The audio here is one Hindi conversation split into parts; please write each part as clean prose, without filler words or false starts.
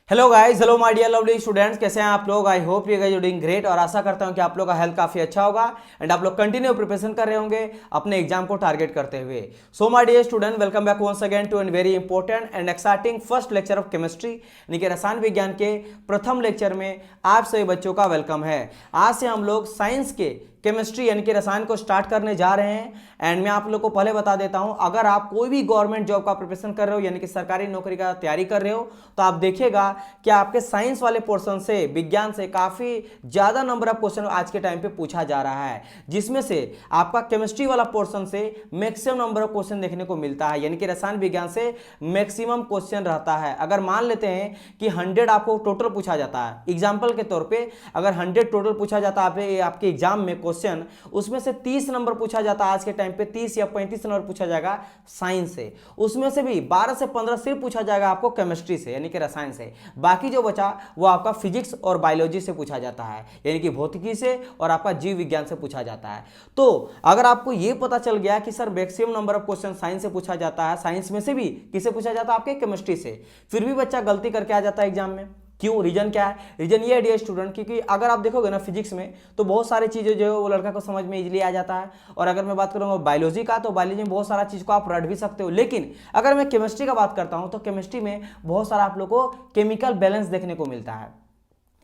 Hello guys, hello my dear lovely students, कैसे हैं आप लोग। I hope you guys are doing great और आशा करता हूं कि आप लोग का हेल्थ काफी अच्छा होगा एंड आप लोग कंटिन्यू प्रिपरेशन कर रहे होंगे अपने एग्जाम को टारगेट करते हुए। So my dear student, welcome back once again to an very important and exciting first lecture of chemistry, यानी कि रसायन विज्ञान के प्रथम लेक्चर में आप सभी बच्चों का वेलकम है। आज से हम लोग साइंस के केमिस्ट्री यानी कि रसायन को स्टार्ट करने जा रहे हैं एंड मैं आप लोग को पहले बता देता हूं, अगर आप कोई भी गवर्नमेंट जॉब का प्रिपरेशन कर रहे हो यानी कि सरकारी नौकरी का तैयारी कर रहे हो तो आप देखिएगा कि आपके साइंस वाले पोर्शन से, विज्ञान से काफी ज्यादा नंबर ऑफ क्वेश्चन आज के टाइम पे पूछा जा रहा है, जिसमें से आपका केमिस्ट्री वाला पोर्शन से मैक्सिमम नंबर ऑफ क्वेश्चन देखने को मिलता है, यानी कि रसायन विज्ञान से मैक्सिमम क्वेश्चन रहता है। अगर मान लेते हैं कि 100 आपको टोटल पूछा जाता है, एग्जाम्पल के तौर पर अगर 100 टोटल पूछा जाता है आपके एग्जाम में क्वेश्चन, उसमें से 30 नंबर पूछा जाता है आज के टाइम पे, 30 या 35 नंबर पूछा जाएगा साइंस से, उसमें से भी 12 से 15 सिर्फ पूछा जाएगा आपको केमिस्ट्री से यानी कि रसायन से। बाकी जो बचा वो आपका फिजिक्स और बायोलॉजी से पूछा जाता है, यानी कि भौतिकी से और आपका जीव विज्ञान से पूछा जाता है। तो अगर आपको यह पता चल गया कि sir maximum number of question science से पूछा जाता है, साइंस में से भी किससे पूछा जाता है, आपके केमिस्ट्री से, फिर भी बच्चा गलती करके आ जाता है एग्जाम में, क्यों? रीजन क्या है? रीजन ये है डियर स्टूडेंट, क्योंकि अगर आप देखोगे ना फिजिक्स में तो बहुत सारी चीजें जो है वो लड़का को समझ में इजीली आ जाता है, और अगर मैं बात करूंगा बायोलॉजी का तो बायोलॉजी में बहुत सारा चीज को आप रट भी सकते हो। लेकिन अगर मैं केमिस्ट्री का बात करता हूं तो केमिस्ट्री में बहुत सारा आप लोग को केमिकल बैलेंस देखने को मिलता है,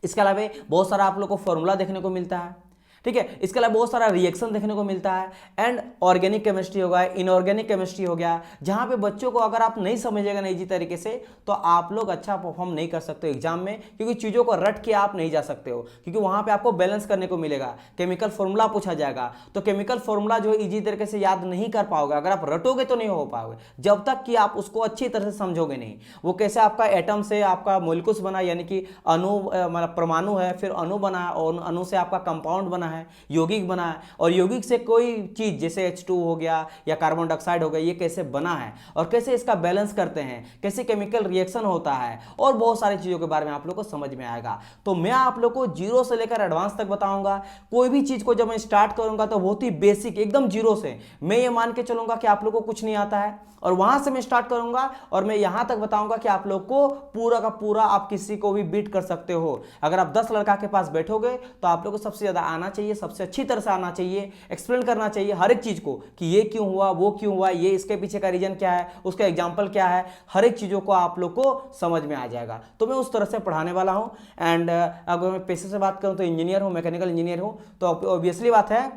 इसके अलावा बहुत सारा आप लोग को फॉर्मूला देखने को मिलता है, ठीक है। इसके अलावा बहुत सारा रिएक्शन देखने को मिलता है एंड ऑर्गेनिक केमिस्ट्री हो गया, इनऑर्गेनिक केमिस्ट्री हो गया, जहां पे बच्चों को अगर आप नहीं समझेगा ना इजी तरीके से तो आप लोग अच्छा परफॉर्म नहीं कर सकते हो एग्जाम में, क्योंकि चीज़ों को रट के आप नहीं जा सकते हो, क्योंकि वहां पे आपको बैलेंस करने को मिलेगा। केमिकल फॉर्मूला पूछा जाएगा तो केमिकल फॉर्मूला जो इजी तरीके से याद नहीं कर पाओगे, अगर आप रटोगे तो नहीं हो पाओगे जब तक कि आप उसको अच्छी तरह से समझोगे नहीं। वो कैसे आपका एटम से आपका मोलिक्यूल्स बना, यानी कि अणु मतलब परमाणु है, फिर अणु बना और अणु से आपका कंपाउंड बना है, यौगिक बना है, और यौगिक से कोई चीज जैसे H2 हो गया या कार्बन डाइऑक्साइड हो गया, ये कैसे बना है और कैसे इसका बैलेंस करते हैं, कैसे केमिकल रिएक्शन होता है, और बहुत सारी चीजों के बारे में आप लोग को समझ में आएगा। तो मैं आप लोग को जीरो से लेकर एडवांस तक बताऊंगा। कोई भी चीज को जब मैं स्टार्ट करूंगा तो बहुत ही बेसिक एकदम जीरो से, मैं ये मान के चलूंगा कि आप लोग को कुछ नहीं आता है, और वहां से मैं स्टार्ट करूंगा और मैं यहां तक बताऊंगा कि आप लोग को पूरा का पूरा आप किसी को भी बीट कर सकते हो। अगर आप 10 लड़का के पास बैठोगे तो आप लोग को सबसे ज्यादा आना चाहिए, सबसे अच्छी तरह से आना चाहिए, एक्सप्लेन करना चाहिए हर एक चीज को कि ये क्यों हुआ, वो क्यों हुआ, ये इसके पीछे का रीजन क्या है, उसका एग्जाम्पल क्या है, हर एक चीजों को आप लोग को समझ में आ जाएगा। तो मैं उस तरह से पढ़ाने वाला हूं एंड अगर मैं पेशे से बात करूं तो इंजीनियर हूं, मैकेनिकल इंजीनियर हूं, तो ऑब्वियसली बात है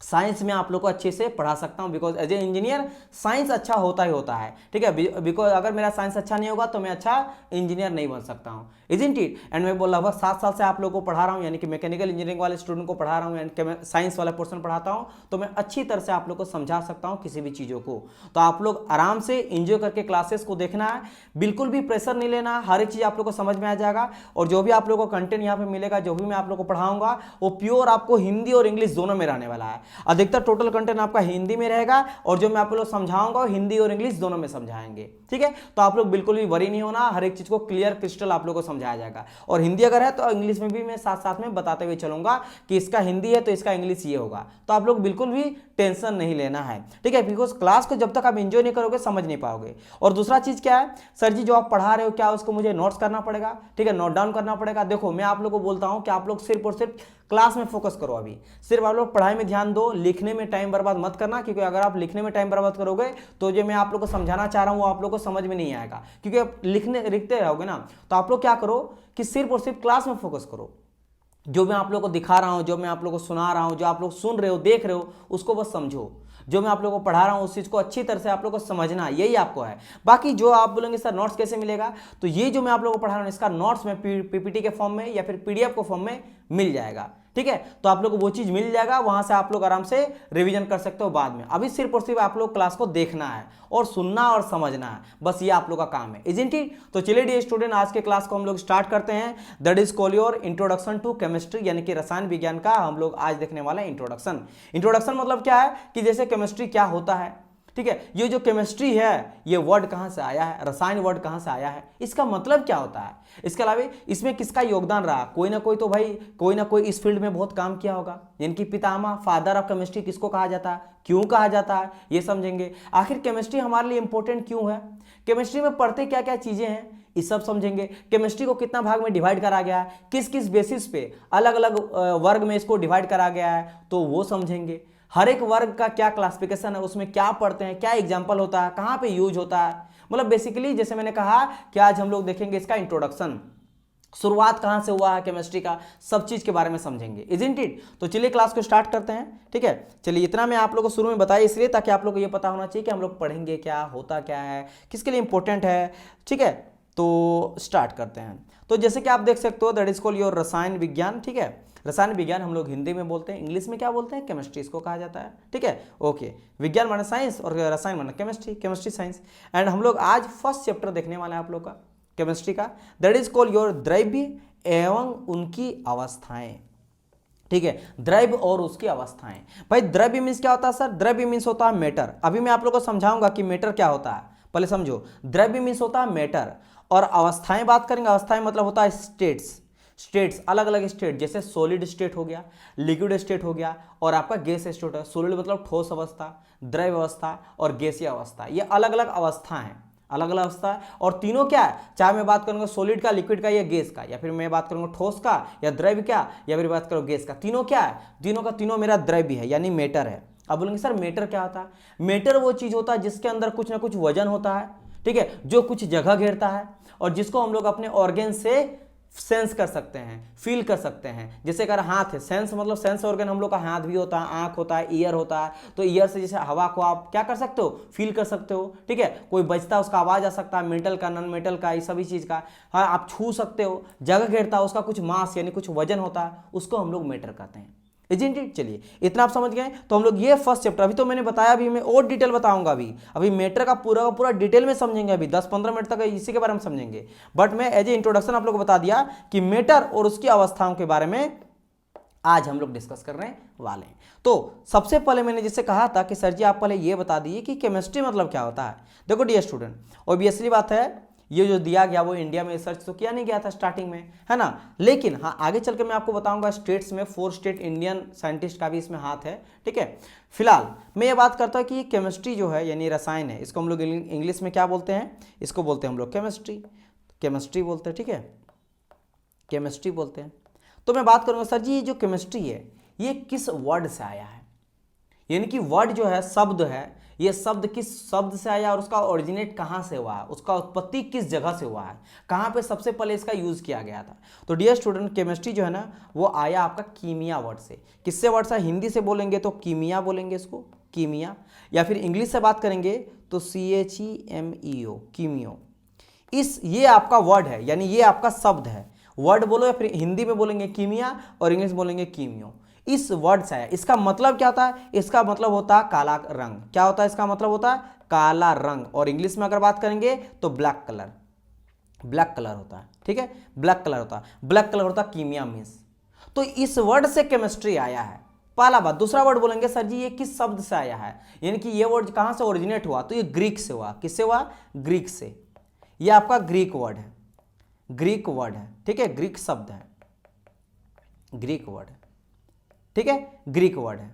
साइंस में आप लोग को अच्छे से पढ़ा सकता हूं, because as a engineer science अच्छा होता ही होता है, ठीक है। बिकॉज अगर मेरा साइंस अच्छा नहीं होगा तो मैं अच्छा इंजीनियर नहीं बन सकता हूं, इजंट इट। एंड मैं लगभग 7 साल से आप लोगों को पढ़ा रहा हूं, यानी कि मैकेनिकल इंजीनियरिंग वाले स्टूडेंट को पढ़ा रहा हूं एंड साइंस वाला पोर्सन पढ़ाता हूं, तो मैं अच्छी तरह से आप लोग को समझा सकता हूं किसी भी चीज़ों को। तो आप लोग आराम से इंजॉय करके क्लासेस को देखना है, बिल्कुल भी प्रेशर नहीं लेना, हर एक चीज़ आप लोग को समझ में आ जाएगा। और जो भी आप लोग को कंटेंट यहाँ पे मिलेगा, जो भी मैं आप लोग को पढ़ाऊंगा वो प्योर आपको हिंदी और इंग्लिश दोनों में रहने वाला है। अधिकतर टोटल कंटेंट आपका हिंदी में रहेगा और जो मैं आप लोग समझाऊंगा हिंदी और इंग्लिश दोनों में समझाएंगे, ठीक है। तो आप लोग बिल्कुल भी वरी नहीं होना, हर एक चीज को क्लियर क्रिस्टल आप लोग को समझाया जाएगा, और हिंदी अगर है तो इंग्लिश में भी मैं साथ साथ में बताते हुए चलूंगा कि इसका हिंदी है तो इसका इंग्लिश ये होगा। तो आप लोग बिल्कुल भी टेंशन नहीं लेना है, ठीक है, बिकॉज क्लास को जब तक आप एंजॉय नहीं करोगे समझ नहीं पाओगे। और दूसरा चीज क्या है, सर जी जो आप पढ़ा रहे हो क्या उसको मुझे नोट्स करना पड़ेगा, ठीक है, नोट डाउन करना पड़ेगा। देखो मैं आप लोग को बोलता हूं कि आप लोग सिर्फ और सिर्फ क्लास में फोकस करो, अभी सिर्फ आप लोग पढ़ाई में ध्यान दो, लिखने में टाइम बर्बाद मत करना, क्योंकि अगर आप लिखने में टाइम बर्बाद करोगे तो जो मैं आप लोग को समझाना चाह रहा हूं वो आप लोग को समझ में नहीं आएगा, क्योंकि आप लिखते रहोगे ना। तो आप लोग क्या करो कि सिर्फ और सिर्फ क्लास में फोकस करो, जो मैं आप लोग को दिखा रहा हूं, जो मैं आप लोग को सुना रहा हूं, जो आप लोग सुन रहे हो, देख रहे हो, उसको बस समझो। जो मैं आप लोगों को पढ़ा रहा हूं उस चीज को अच्छी तरह से आप लोग को समझना, यही आपको है। बाकी जो आप बोलेंगे सर नोट्स कैसे मिलेगा, तो ये जो मैं आप लोगों को पढ़ा रहा हूं इसका नोट्स में पीपीटी के फॉर्म में या फिर पीडीएफ के फॉर्म में मिल जाएगा, ठीक है। तो आप लोग को वो चीज मिल जाएगा, वहां से आप लोग आराम से रिवीजन कर सकते हो बाद में। अभी सिर्फ और सिर्फ आप लोग क्लास को देखना है और सुनना और समझना है, बस ये आप लोग का काम है, इजंट इट। तो चलिए डियर स्टूडेंट, आज के क्लास को हम लोग स्टार्ट करते हैं। That is call your introduction to chemistry, यानी कि रसायन विज्ञान का हम लोग आज देखने वाला है इंट्रोडक्शन। इंट्रोडक्शन मतलब क्या है कि जैसे केमिस्ट्री क्या होता है, ठीक है, ये जो केमिस्ट्री है ये वर्ड कहां से आया है, रसायन वर्ड कहां से आया है, इसका मतलब क्या होता है, इसके अलावा इसमें किसका योगदान रहा, कोई ना कोई तो भाई कोई ना कोई इस फील्ड में बहुत काम किया होगा, इनकी पितामह फादर ऑफ केमिस्ट्री किसको कहा जाता है, क्यों कहा जाता है, ये समझेंगे। आखिर केमिस्ट्री हमारे लिए इंपॉर्टेंट क्यों है, केमिस्ट्री में पढ़ते क्या क्या चीजें हैं, इस सब समझेंगे। केमिस्ट्री को कितना भाग में डिवाइड करा गया है, किस किस बेसिस पे अलग अलग वर्ग में इसको डिवाइड करा गया है, तो वो समझेंगे। हर एक वर्ग का क्या क्लासिफिकेशन है, उसमें क्या पढ़ते हैं, क्या एग्जाम्पल होता है, कहाँ पे यूज होता है, मतलब बेसिकली जैसे मैंने कहा कि आज हम लोग देखेंगे इसका इंट्रोडक्शन, शुरुआत कहां से हुआ है केमिस्ट्री का, सब चीज के बारे में समझेंगे। Isn't it? तो चलिए क्लास को स्टार्ट करते हैं। ठीक है, चलिए इतना मैं आप लोगों को शुरू में बताया इसलिए ताकि आप लोगों को ये पता होना चाहिए कि हम लोग पढ़ेंगे क्या, होता क्या है, किसके लिए इंपॉर्टेंट है। ठीक है, तो स्टार्ट करते हैं। तो जैसे कि आप देख सकते हो दैट इज कॉल्ड योर रसायन विज्ञान। ठीक है, रसायन विज्ञान हम लोग हिंदी में बोलते हैं, इंग्लिश में क्या बोलते हैं, केमिस्ट्री इसको कहा जाता है। ठीक है, ओके, विज्ञान माने साइंस और रसायन माने केमिस्ट्री, केमिस्ट्री साइंस। एंड हम लोग आज फर्स्ट चैप्टर देखने वाले हैं आप लोग का केमिस्ट्री का, दैट इज कॉल्ड योर द्रव्य एवं उनकी अवस्थाएं। ठीक है, द्रव्य और उसकी अवस्थाएं। भाई द्रव्य मीन्स क्या होता है सर? द्रव्य मीन्स होता है मैटर। अभी मैं आप लोगों को समझाऊंगा कि मैटर क्या होता है, पहले समझो। द्रव्य मीन्स होता है मैटर, और अवस्थाएं बात करेंगे, अवस्थाएं मतलब होता है स्टेट्स। स्टेट्स अलग अलग स्टेट, जैसे सॉलिड स्टेट हो गया, लिक्विड स्टेट हो गया, और आपका गैस स्टेट है। सॉलिड मतलब ठोस अवस्था, द्रव्य अवस्था और गैसीय अवस्था, ये अलग अलग अवस्था हैं, अलग अलग अवस्था है। और तीनों क्या है, चाहे मैं बात करूंगा सॉलिड का, लिक्विड का या गैस का, या फिर मैं बात करूंगा ठोस का या द्रव्य का, या फिर बात करूँ गैस का, तीनों क्या है, तीनों का तीनों मेरा द्रव्य है यानी मैटर है। अब बोलेंगे सर मैटर क्या होता है? मैटर वो चीज होता है जिसके अंदर कुछ ना कुछ वजन होता है। ठीक है, जो कुछ जगह घेरता है और जिसको हम लोग अपने ऑर्गेन से सेंस कर सकते हैं, फील कर सकते हैं। जैसे अगर हाथ है, सेंस मतलब सेंस ऑर्गन हम लोग का हाथ भी होता है, आंख होता है, ईयर होता है। तो ईयर से जैसे हवा को आप क्या कर सकते हो, फील कर सकते हो। ठीक है, कोई बजता है उसका आवाज आ सकता है, मेटल का, नॉन मेटल का, ये सभी चीज का। हाँ, आप छू सकते हो, जगह घेरता है, उसका कुछ मास यानी कुछ वजन होता है, उसको हम लोग मैटर कहते हैं। Isn't it? चलिए इतना आप समझ गए। तो हम लोग ये फर्स्ट चैप्टर, अभी तो मैंने बताया, अभी मैं और डिटेल बताऊंगा। अभी मैटर का पूरा डिटेल में समझेंगे, अभी 10-15 मिनट तक इसी के बारे में समझेंगे। बट मैं एज ए इंट्रोडक्शन आप लोगों को बता दिया कि मैटर और उसकी अवस्थाओं के बारे में आज हम लोग डिस्कस करने वाले हैं। तो सबसे पहले मैंने जिससे कहा था कि सर जी आप पहले ये बता दीजिए कि केमिस्ट्री मतलब क्या होता है। देखो डियर स्टूडेंट, ऑब्वियसली बात है, ये जो दिया गया वो इंडिया में रिसर्च तो किया नहीं गया था स्टार्टिंग में, है ना। लेकिन हाँ, आगे चल के मैं आपको बताऊंगा स्टेट्स में 4 स्टेट इंडियन साइंटिस्ट का भी इसमें हाथ है। ठीक है, फिलहाल मैं ये बात करता हूँ कि केमिस्ट्री जो है यानी रसायन है, इसको हम लोग इंग्लिश में क्या बोलते हैं, इसको बोलते हैं हम लोग केमिस्ट्री, केमिस्ट्री बोलते हैं। ठीक है, केमिस्ट्री बोलते हैं। तो मैं बात करूंगा सर जी ये जो केमिस्ट्री है ये किस वर्ड से आया है, यानी कि वर्ड जो है, शब्द है, ये शब्द किस शब्द से आया और उसका ओरिजिनेट कहाँ से हुआ है, उसका उत्पत्ति किस जगह से हुआ है, कहाँ पे सबसे पहले इसका यूज किया गया था। तो डियर स्टूडेंट, केमिस्ट्री जो है ना वो आया आपका कीमिया वर्ड से। किससे वर्ड से? हिंदी से बोलेंगे तो कीमिया बोलेंगे इसको, कीमिया, या फिर इंग्लिश से बात करेंगे तो CHEMEO, कीमियो। ये आपका वर्ड है, यानी ये आपका शब्द है। वर्ड बोलो या फिर हिंदी में बोलेंगे कीमिया और इंग्लिश बोलेंगे कीमियो। इस वर्ड से आया। इसका मतलब क्या होता है? इसका मतलब होता है काला रंग। क्या होता है इसका मतलब? होता है काला रंग। और इंग्लिश में अगर बात करेंगे तो ब्लैक कलर, ब्लैक कलर होता है। ठीक है, ब्लैक कलर होता है, ब्लैक कलर होता है कीमिया मीन्स। तो इस वर्ड से केमिस्ट्री आया है, पहला बात। दूसरा वर्ड बोलेंगे सर जी ये किस शब्द से आया है, यानी कि ये वर्ड कहां से ओरिजिनेट हुआ, तो ये ग्रीक से हुआ। किससे हुआ? ग्रीक से। ये आपका ग्रीक वर्ड है, ग्रीक वर्ड है। ठीक है, ग्रीक शब्द है, ग्रीक वर्ड है। ठीक है, ग्रीक वर्ड है,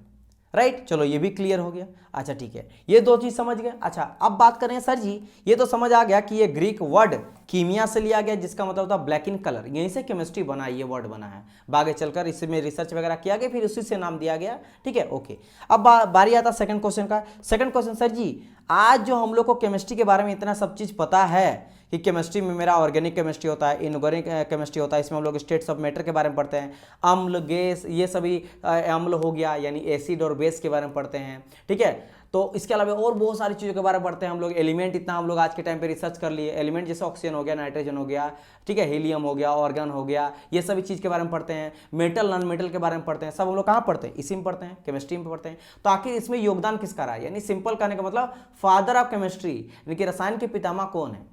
राइट। चलो ये भी क्लियर हो गया। अच्छा ठीक है, ये दो चीज समझ गए। अच्छा अब बात करें सर जी, ये तो समझ आ गया कि ये ग्रीक वर्ड कीमिया से लिया गया, जिसका मतलब होता है ब्लैक इन कलर। यहीं से केमिस्ट्री बना, ये वर्ड बना है। आगे चलकर इसमें रिसर्च वगैरह किया गया, फिर उसी से नाम दिया गया। ठीक है, ओके। अब बारी आता सेकंड क्वेश्चन का। सेकंड क्वेश्चन, सर जी आज जो हम लोग को केमिस्ट्री के बारे में इतना सब चीज पता है कि केमिस्ट्री में मेरा ऑर्गेनिक केमिस्ट्री होता है, इनऑर्गेनिक केमिस्ट्री होता है, इसमें हम लोग स्टेट्स ऑफ मैटर के बारे में पढ़ते हैं, अम्ल, गैस, ये सभी अम्ल हो गया यानी एसिड और बेस के बारे में पढ़ते हैं। ठीक है, तो इसके अलावा और बहुत सारी चीज़ों के बारे में पढ़ते हैं हम लोग। एलिमेंट इतना हम लोग आज के टाइम पे रिसर्च कर लिए, एलिमेंट जैसे ऑक्सीजन हो गया, नाइट्रोजन हो गया, ठीक है, हीलियम हो गया, ऑर्गन हो गया, ये सभी चीज़ के बारे में पढ़ते हैं। मेटल, नॉन मेटल के बारे में पढ़ते हैं। सब हम लोग कहाँ पढ़ते हैं? इसी में पढ़ते हैं, केमिस्ट्री में पढ़ते हैं। तो आखिर इसमें योगदान किसका रहा है, यानी सिंपल कहने का मतलब फादर ऑफ केमिस्ट्री, यानी कि रसायन के पितामह कौन है?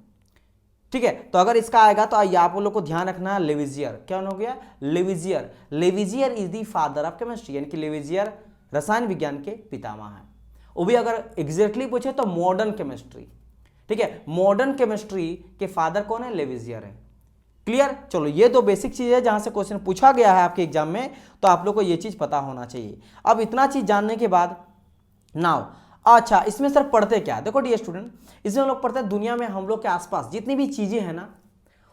ठीक है, तो अगर इसका आएगा तो आप लोग को ध्यान रखना है लेविजियर। क्या हो गया? Lavoisier. Lavoisier is the father of chemistry, यानी कि लेविजियर रसायन विज्ञान के पितामह है। वो भी अगर एग्जैक्टली पूछे तो मॉडर्न केमिस्ट्री। ठीक है, मॉडर्न केमिस्ट्री के फादर कौन है? लेविजियर है। क्लियर? चलो ये दो बेसिक चीज है जहां से क्वेश्चन पूछा गया है आपके एग्जाम में, तो आप लोग को ये चीज पता होना चाहिए। अब इतना चीज जानने के बाद नाउ अच्छा इसमें सर पढ़ते क्या? देखो डियर स्टूडेंट, इसमें हम लोग पढ़ते हैं दुनिया में हम लोग के आसपास जितनी भी चीजें हैं ना,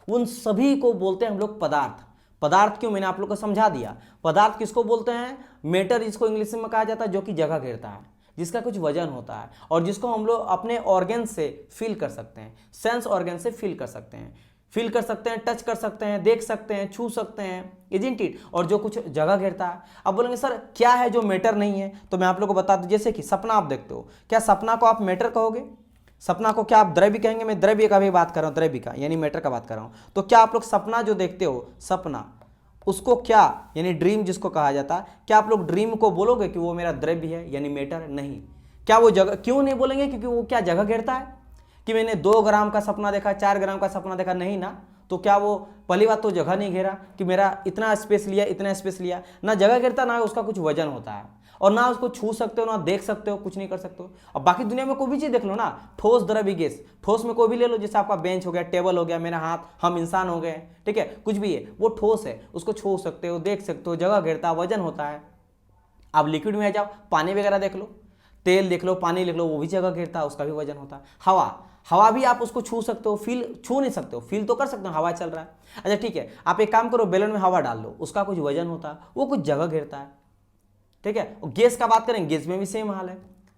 उन सभी को बोलते हैं हम लोग पदार्थ। पदार्थ क्यों, मैंने आप लोग को समझा दिया। पदार्थ किसको बोलते हैं, मैटर जिसको इंग्लिश में कहा जाता है, जो कि जगह घेरता है, जिसका कुछ वजन होता है और जिसको हम लोग अपने ऑर्गन से फील कर सकते हैं, सेंस ऑर्गन से फील कर सकते हैं, टच कर सकते हैं, देख सकते हैं, छू सकते हैं, इजंट इट, और जो कुछ जगह घेरता है। अब बोलेंगे सर क्या है जो मैटर नहीं है, तो मैं आप लोग को बता दूं, जैसे कि सपना आप देखते हो, क्या सपना को आप मैटर कहोगे? सपना को क्या आप द्रव्य कहेंगे? मैं द्रव्य का भी बात कर रहा हूँ, द्रव्य का यानी मैटर का बात कर रहा हूँ। तो क्या आप लोग सपना जो देखते हो, सपना, उसको क्या यानी ड्रीम जिसको कहा जाता है, क्या आप लोग ड्रीम को बोलोगे कि वो मेरा द्रव्य है यानी मैटर? नहीं। क्या वो जगह, क्यों नहीं बोलेंगे? क्योंकि वो क्या जगह घेरता है? कि मैंने 2 ग्राम का सपना देखा, 4 ग्राम का सपना देखा, नहीं ना। तो क्या वो, पहली बात तो जगह नहीं घेरा कि मेरा इतना स्पेस लिया, इतना स्पेस लिया, ना जगह घेरता, ना उसका कुछ वजन होता है, और ना उसको छू सकते हो, ना देख सकते हो, कुछ नहीं कर सकते हो। अब बाकी दुनिया में कोई भी चीज देख लो ना, ठोस द्रव्य गैस, ठोस में कोई भी ले लो, जैसे आपका बेंच हो गया, टेबल हो गया, मेरा हाथ, हम इंसान हो गए, ठीक है, कुछ भी है, वो ठोस है, उसको छू सकते हो, देख सकते हो, जगह घेरता, वजन होता है। आप लिक्विड में आ जाओ, पानी वगैरह देख लो, तेल देख लो, पानी देख लो, वो भी जगह घेरता है, उसका भी वजन होता है। हवा भी आप उसको छू सकते हो, छू नहीं सकते हो, फील तो कर सकते हो, हवा चल रहा है। अच्छा ठीक है, आप एक काम करो, बैलून में हवा डाल दो, उसका कुछ वजन होता है, वो कुछ जगह घेरता है, ठीक है। और गैस का बात करें, गैस में भी सेम हाल है,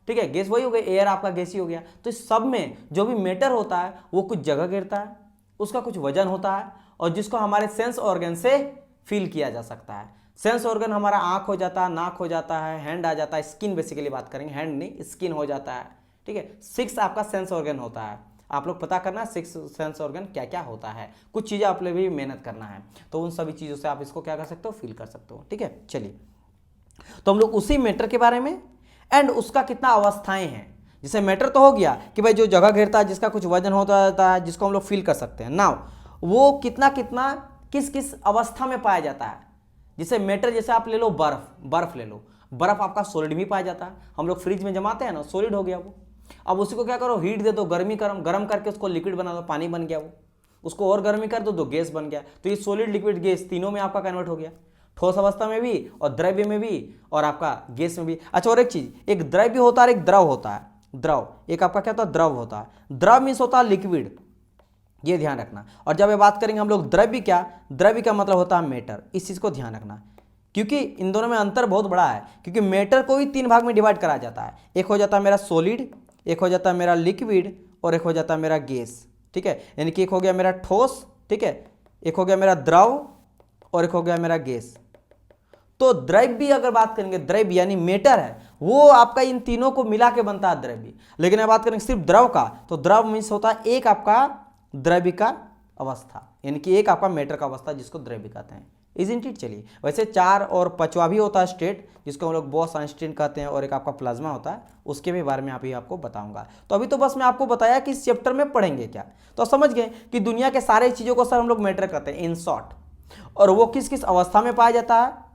ठीक है, गैस वही हो गया, एयर आपका गैस ही हो गया। तो इस सब में जो भी मैटर होता है वो कुछ जगह घेरता है, उसका कुछ वजन होता है, और जिसको हमारे सेंस ऑर्गन से फील किया जा सकता है। सेंस ऑर्गन हमारा आंख हो जाता है, नाक हो जाता है, हैंड आ जाता है, स्किन बेसिकली बात करेंगे, हैंड नहीं स्किन हो जाता है, ठीक है। 6 आपका सेंस ऑर्गन होता है, आप लोग पता करना 6 सेंस ऑर्गन क्या क्या होता है, कुछ चीज़ें आप लोग भी मेहनत करना है, तो उन सभी चीज़ों से आप इसको क्या कर सकते हो, फील कर सकते हो, ठीक है। चलिए, तो हम लोग उसी मैटर के बारे में एंड उसका कितना अवस्थाएं हैं। जैसे मैटर तो हो गया कि भाई जो जगह घेरता है, जिसका कुछ वजन होता है, जिसको हम लोग फील कर सकते हैं। नाउ वो कितना कितना किस किस अवस्था में पाया जाता है। जैसे मैटर, जैसे आप ले लो बर्फ ले लो, बर्फ आपका सॉलिड भी पाया जाता है, हम लोग फ्रिज में जमाते हैं ना, सॉलिड हो गया वो। अब उसी को क्या करो, हीट दे दो, गर्म करके उसको लिक्विड बना दो, पानी बन गया वो। उसको और गर्मी कर दो तो गैस बन गया। तो ये सॉलिड, लिक्विड, गैस तीनों में आपका कन्वर्ट हो गया, ठोस अवस्था में भी और द्रव्य में भी और आपका गैस में भी। अच्छा, और एक चीज, एक द्रव्य होता है, एक द्रव होता है। द्रव एक आपका क्या होता है, द्रव होता है। द्रव मीन्स होता है लिक्विड, ये ध्यान रखना। और जब ये बात करेंगे हम लोग द्रव्य क्या, द्रव्य का मतलब होता है मैटर, इस चीज को ध्यान रखना, क्योंकि इन दोनों में अंतर बहुत बड़ा है। क्योंकि मैटर को ही 3 भाग में डिवाइड करा जाता है, एक हो जाता है मेरा सॉलिड, एक हो जाता है मेरा लिक्विड, और एक हो जाता है मेरा गैस, ठीक है। यानी कि एक हो गया मेरा ठोस, ठीक है, एक हो गया मेरा द्रव, और एक हो गया मेरा गैस। तो द्रव्य अगर बात करेंगे, द्रव्य यानी मैटर है, वो आपका इन तीनों को मिला के बनता है द्रव्य। लेकिन अगर बात करेंगे सिर्फ द्रव का, तो द्रव मीन्स होता है एक आपका द्रव्य का अवस्था, यानी कि एक आपका मैटर का अवस्था, जिसको द्रव्य कहते हैं, इजंट इट। चलिए, वैसे 4 और 5वां भी होता है स्टेट, जिसको हम लोग बोस-आइंस्टीन कहते हैं, और एक आपका प्लाज्मा होता है, उसके भी बारे में अभी आपको बताऊंगा। तो अभी तो बस मैं आपको बताया कि इस चैप्टर में पढ़ेंगे क्या, तो समझ गए कि दुनिया के सारे चीज़ों को सर हम लोग मैटर कहते हैं इन शॉर्ट, और वो किस किस अवस्था में पाया जाता है,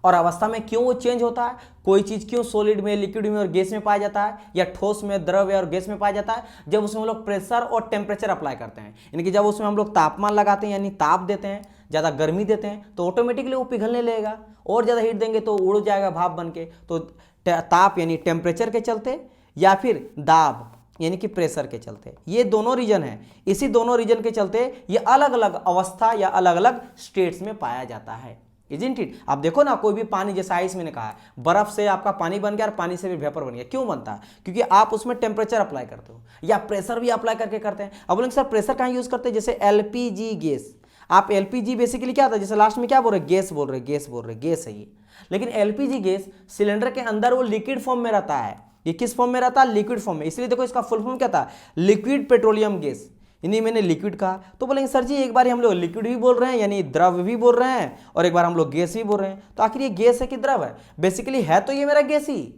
और अवस्था में क्यों वो चेंज होता है, कोई चीज क्यों सॉलिड में, लिक्विड में और गैस में पाया जाता है, या ठोस में, द्रव्य और गैस में पाया जाता है। जब उसमें हम लोग प्रेशर और टेम्परेचर अप्लाई करते हैं, यानी कि जब उसमें हम लोग तापमान लगाते हैं, यानी ताप देते हैं, ज़्यादा गर्मी देते हैं, तो ऑटोमेटिकली वो पिघलने लगेगा, और ज़्यादा हीट देंगे तो उड़ जाएगा भाप बन के। तो ताप यानी टेम्परेचर के चलते, या फिर दाब यानी कि प्रेशर के चलते, ये दोनों रीजन है। इसी दोनों रीजन के चलते ये अलग अलग अवस्था या अलग अलग स्टेट्स में पाया जाता है, इजंट इट। आप देखो ना, कोई भी पानी, जैसा आइस मैंने कहा, बर्फ से आपका पानी बन गया और पानी से भी वेपर बन गया, क्यों बनता है? क्योंकि आप उसमें टेम्परेचर अप्लाई करते हो, या प्रेशर भी अप्लाई करके करते हैं। अब बोलेंगे सर प्रेशर कहाँ यूज करते हैं? जैसे एलपीजी गैस, आप एलपीजी बेसिकली क्या होता है, जैसे लास्ट में क्या बोल रहे, गैस बोल रहे, गैस है ये। लेकिन एलपीजी गैस सिलेंडर के अंदर वो लिक्विड फॉर्म में रहता है। ये किस फॉर्म में रहता है? लिक्विड फॉर्म में। इसलिए देखो इसका फुल फॉर्म क्या था, लिक्विड पेट्रोलियम गैस। यानी मैंने लिक्विड कहा, तो बोलेंगे सर जी एक बार हम लोग लिक्विड भी बोल रहे हैं, यानी द्रव भी बोल रहे हैं, और एक बार हम लोग गैस भी बोल रहे हैं, तो आखिर ये गैस है कि द्रव है? बेसिकली है तो ये मेरा गैस ही,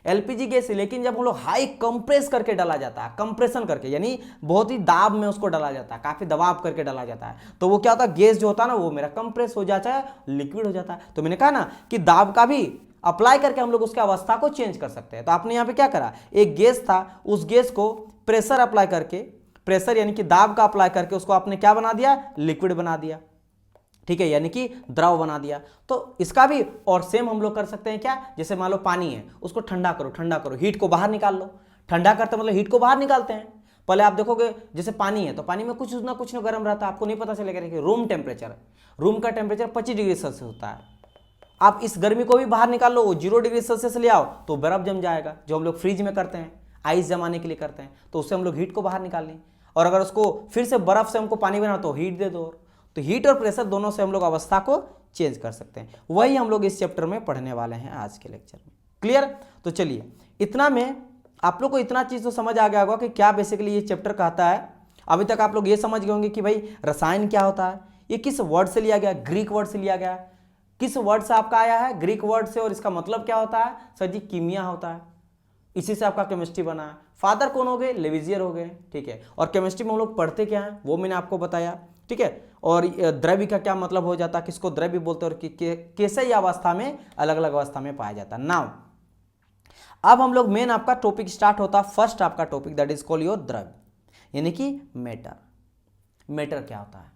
एलपीजी गैस ही। लेकिन जब हम लोग हाई कंप्रेस करके डाला जाता है, कंप्रेशन करके, यानी बहुत ही दाब में उसको डाला जाता है, काफी दबाव करके डाला जाता है, तो वो क्या होता है, गैस जो होता है ना, वो मेरा कंप्रेस हो जाता है, लिक्विड हो जाता है। तो मैंने कहा ना कि दाब का भी अप्लाई करके हम लोग उसकी अवस्था को चेंज कर सकते हैं। तो आपने यहाँ पे क्या करा, एक गैस था, उस गैस को प्रेशर अप्लाई करके, प्रेशर यानी कि दाब का अप्लाई करके उसको आपने क्या बना दिया, लिक्विड बना दिया, ठीक है, यानी कि द्रव बना दिया। तो इसका भी और सेम हम लोग कर सकते हैं क्या, जैसे मान लो पानी है, उसको ठंडा करो, हीट को बाहर निकाल लो। ठंडा करते मतलब हीट को बाहर निकालते हैं। पहले आप देखोगे जैसे पानी है तो पानी में कुछ ना गर्म रहता है, आपको नहीं पता चलेगा। देखिए रूम टेम्परेचर, रूम का टेम्परेचर 25 डिग्री सेल्सियस होता है। आप इस गर्मी को भी बाहर निकाल लो, 0 डिग्री सेल्सियस ले आओ तो बर्फ जम जाएगा, जो हम लोग फ्रिज में करते हैं, आइस जमाने के लिए करते हैं, तो उससे हम लोग हीट को बाहर निकाल लें। और अगर उसको फिर से बर्फ से हमको पानी बना तो हीट दे दो, तो हीट और प्रेशर दोनों से हम लोग अवस्था को चेंज कर सकते हैं। वही हम लोग इस चैप्टर में पढ़ने वाले हैं आज के लेक्चर में। क्लियर? तो चलिए, इतना में आप लोग को इतना चीज तो समझ आ गया होगा कि क्या बेसिकली ये चैप्टर कहता है। अभी तक आप लोग ये समझ गए होंगे कि भाई रसायन क्या होता है, ये किस वर्ड से लिया गया, ग्रीक वर्ड से लिया गया, किस वर्ड से आपका आया है, ग्रीक वर्ड से, और इसका मतलब क्या होता है, सर जी कीमिया होता है, इसी से आपका केमिस्ट्री बना है। फादर कौन हो गए, लेविजियर हो गए, ठीक है। और केमिस्ट्री में हम लोग पढ़ते क्या है वो मैंने आपको बताया, ठीक है। और द्रव्य का क्या मतलब हो जाता है, किसको द्रव्य बोलते हैं, और कैसे ये अवस्था में अलग अलग अवस्था में पाया जाता है। नाउ अब हम लोग मेन आपका टॉपिक स्टार्ट होता है, फर्स्ट आपका topic that is called your द्रव्य, यानी कि मैटर। मैटर क्या होता है,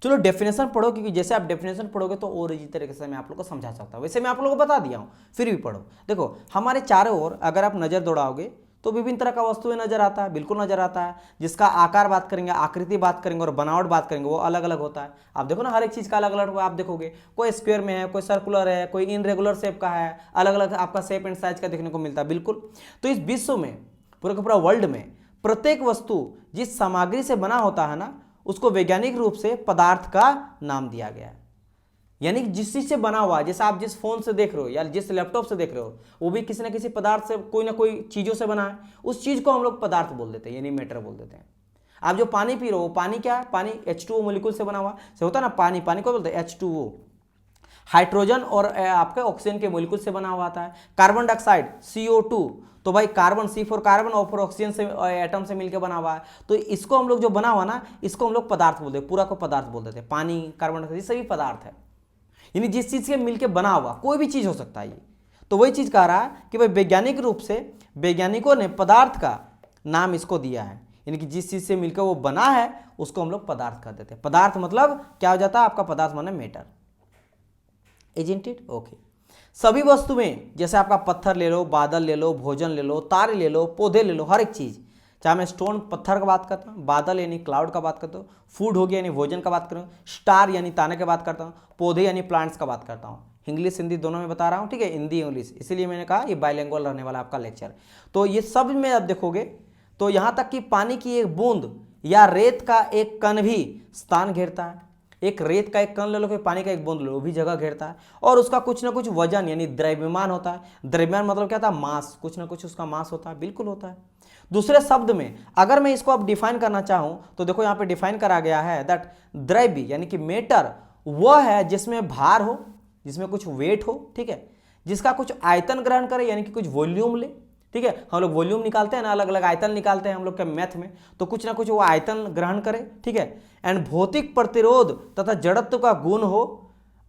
चलो डेफिनेशन पढ़ो, क्योंकि जैसे आप डेफिनेशन पढ़ोगे तो और इसी तरीके से मैं आप लोग को समझा सकता हूँ। वैसे मैं आप लोगों को बता दिया हूँ, फिर भी पढ़ो। देखो हमारे चारों ओर अगर आप नजर दौड़ाओगे तो विभिन्न तरह का वस्तुएं नजर आता है, बिल्कुल नजर आता है, जिसका आकार बात करेंगे, आकृति बात करेंगे और बनावट बात करेंगे, वो अलग अलग होता है। आप देखो ना, हर एक चीज का अलग अलग आप देखोगे, कोई स्क्वायर में है, कोई सर्कुलर है, कोई इनरेगुलर शेप का है, अलग अलग आपका शेप एंड साइज का देखने को मिलता है, बिल्कुल। तो इस विश्व में, पूरे का पूरा वर्ल्ड में, प्रत्येक वस्तु जिस सामग्री से बना होता है ना, उसको वैज्ञानिक रूप से पदार्थ का नाम दिया गया है। यानी कि जिस चीज से बना हुआ है, जैसे आप जिस फोन से देख रहे हो या जिस लैपटॉप से देख रहे हो, वो भी किसी ना किसी पदार्थ से, कोई ना कोई चीजों से बना है, उस चीज को हम लोग पदार्थ बोल देते हैं, यानी मैटर बोल देते हैं। आप जो पानी पी रहे हो, पानी क्या है, पानी H2O मोलिक्यूल से बना हुआ से होता है ना, पानी, पानी को बोलते हैं H2O, हाइड्रोजन और आपके ऑक्सीजन के मोलिक्यूल से बना हुआ था। कार्बन डाइऑक्साइड CO2, तो भाई कार्बन, C फॉर कार्बन और फॉर ऑक्सीजन से, एटम से मिलकर बना हुआ है। तो इसको हम लोग जो बना हुआ ना, इसको हम लोग पदार्थ बोलते हैं, पूरा को पदार्थ बोल देते हैं। पानी, कार्बन डाइऑक्साइड, ये सभी पदार्थ है, यानी जिस चीज से मिलकर बना हुआ, कोई भी चीज हो सकता है ये। तो वही चीज कह रहा है कि भाई वैज्ञानिक रूप से वैज्ञानिकों ने पदार्थ का नाम इसको दिया है, यानी कि जिस चीज से मिलकर वो बना है उसको हम लोग पदार्थ कर देते हैं। पदार्थ मतलब क्या हो जाता है आपका, पदार्थ माने मैटर, इजंट इट? ओके। सभी वस्तुएं, जैसे आपका पत्थर ले लो, बादल ले लो, भोजन ले लो, तारे ले लो, पौधे ले लो, हर एक चीज, चाहे मैं स्टोन पत्थर का बात करता हूँ, बादल यानी क्लाउड का बात करता हूँ, फूड हो गया यानी भोजन का बात करूँ, स्टार यानी तारे की बात करता हूँ, पौधे यानी प्लांट्स का बात करता हूँ। इंग्लिश हिंदी दोनों में बता रहा हूँ, ठीक है, हिंदी इंग्लिश, इसीलिए मैंने कहा ये बाइलिंगुअल रहने वाला आपका लेक्चर। तो ये सब में आप देखोगे तो यहाँ तक कि पानी की एक बूंद या रेत का एक कण भी स्थान घेरता है। एक रेत का एक कण ले लो, फिर पानी का एक बूंद ले लो, वो भी जगह घेरता है, और उसका कुछ ना कुछ वजन यानी द्रव्यमान होता है। द्रव्यमान मतलब क्या था, मास, कुछ ना कुछ उसका मास होता है, बिल्कुल होता है। दूसरे शब्द में अगर मैं इसको अब डिफाइन करना चाहूं तो देखो यहाँ पे डिफाइन करा गया है दैट द्रव्य यानी कि मैटर वह है जिसमें भार हो, जिसमें कुछ वेट हो, ठीक है, जिसका कुछ आयतन ग्रहण करे यानी कि कुछ वॉल्यूम ले, ठीक है। हम लोग वॉल्यूम निकालते हैं ना, अलग अलग आयतन निकालते हैं हम लोग के मैथ में, तो कुछ ना कुछ वो आयतन ग्रहण करे, ठीक है। एंड भौतिक प्रतिरोध तथा जड़त्व का गुण हो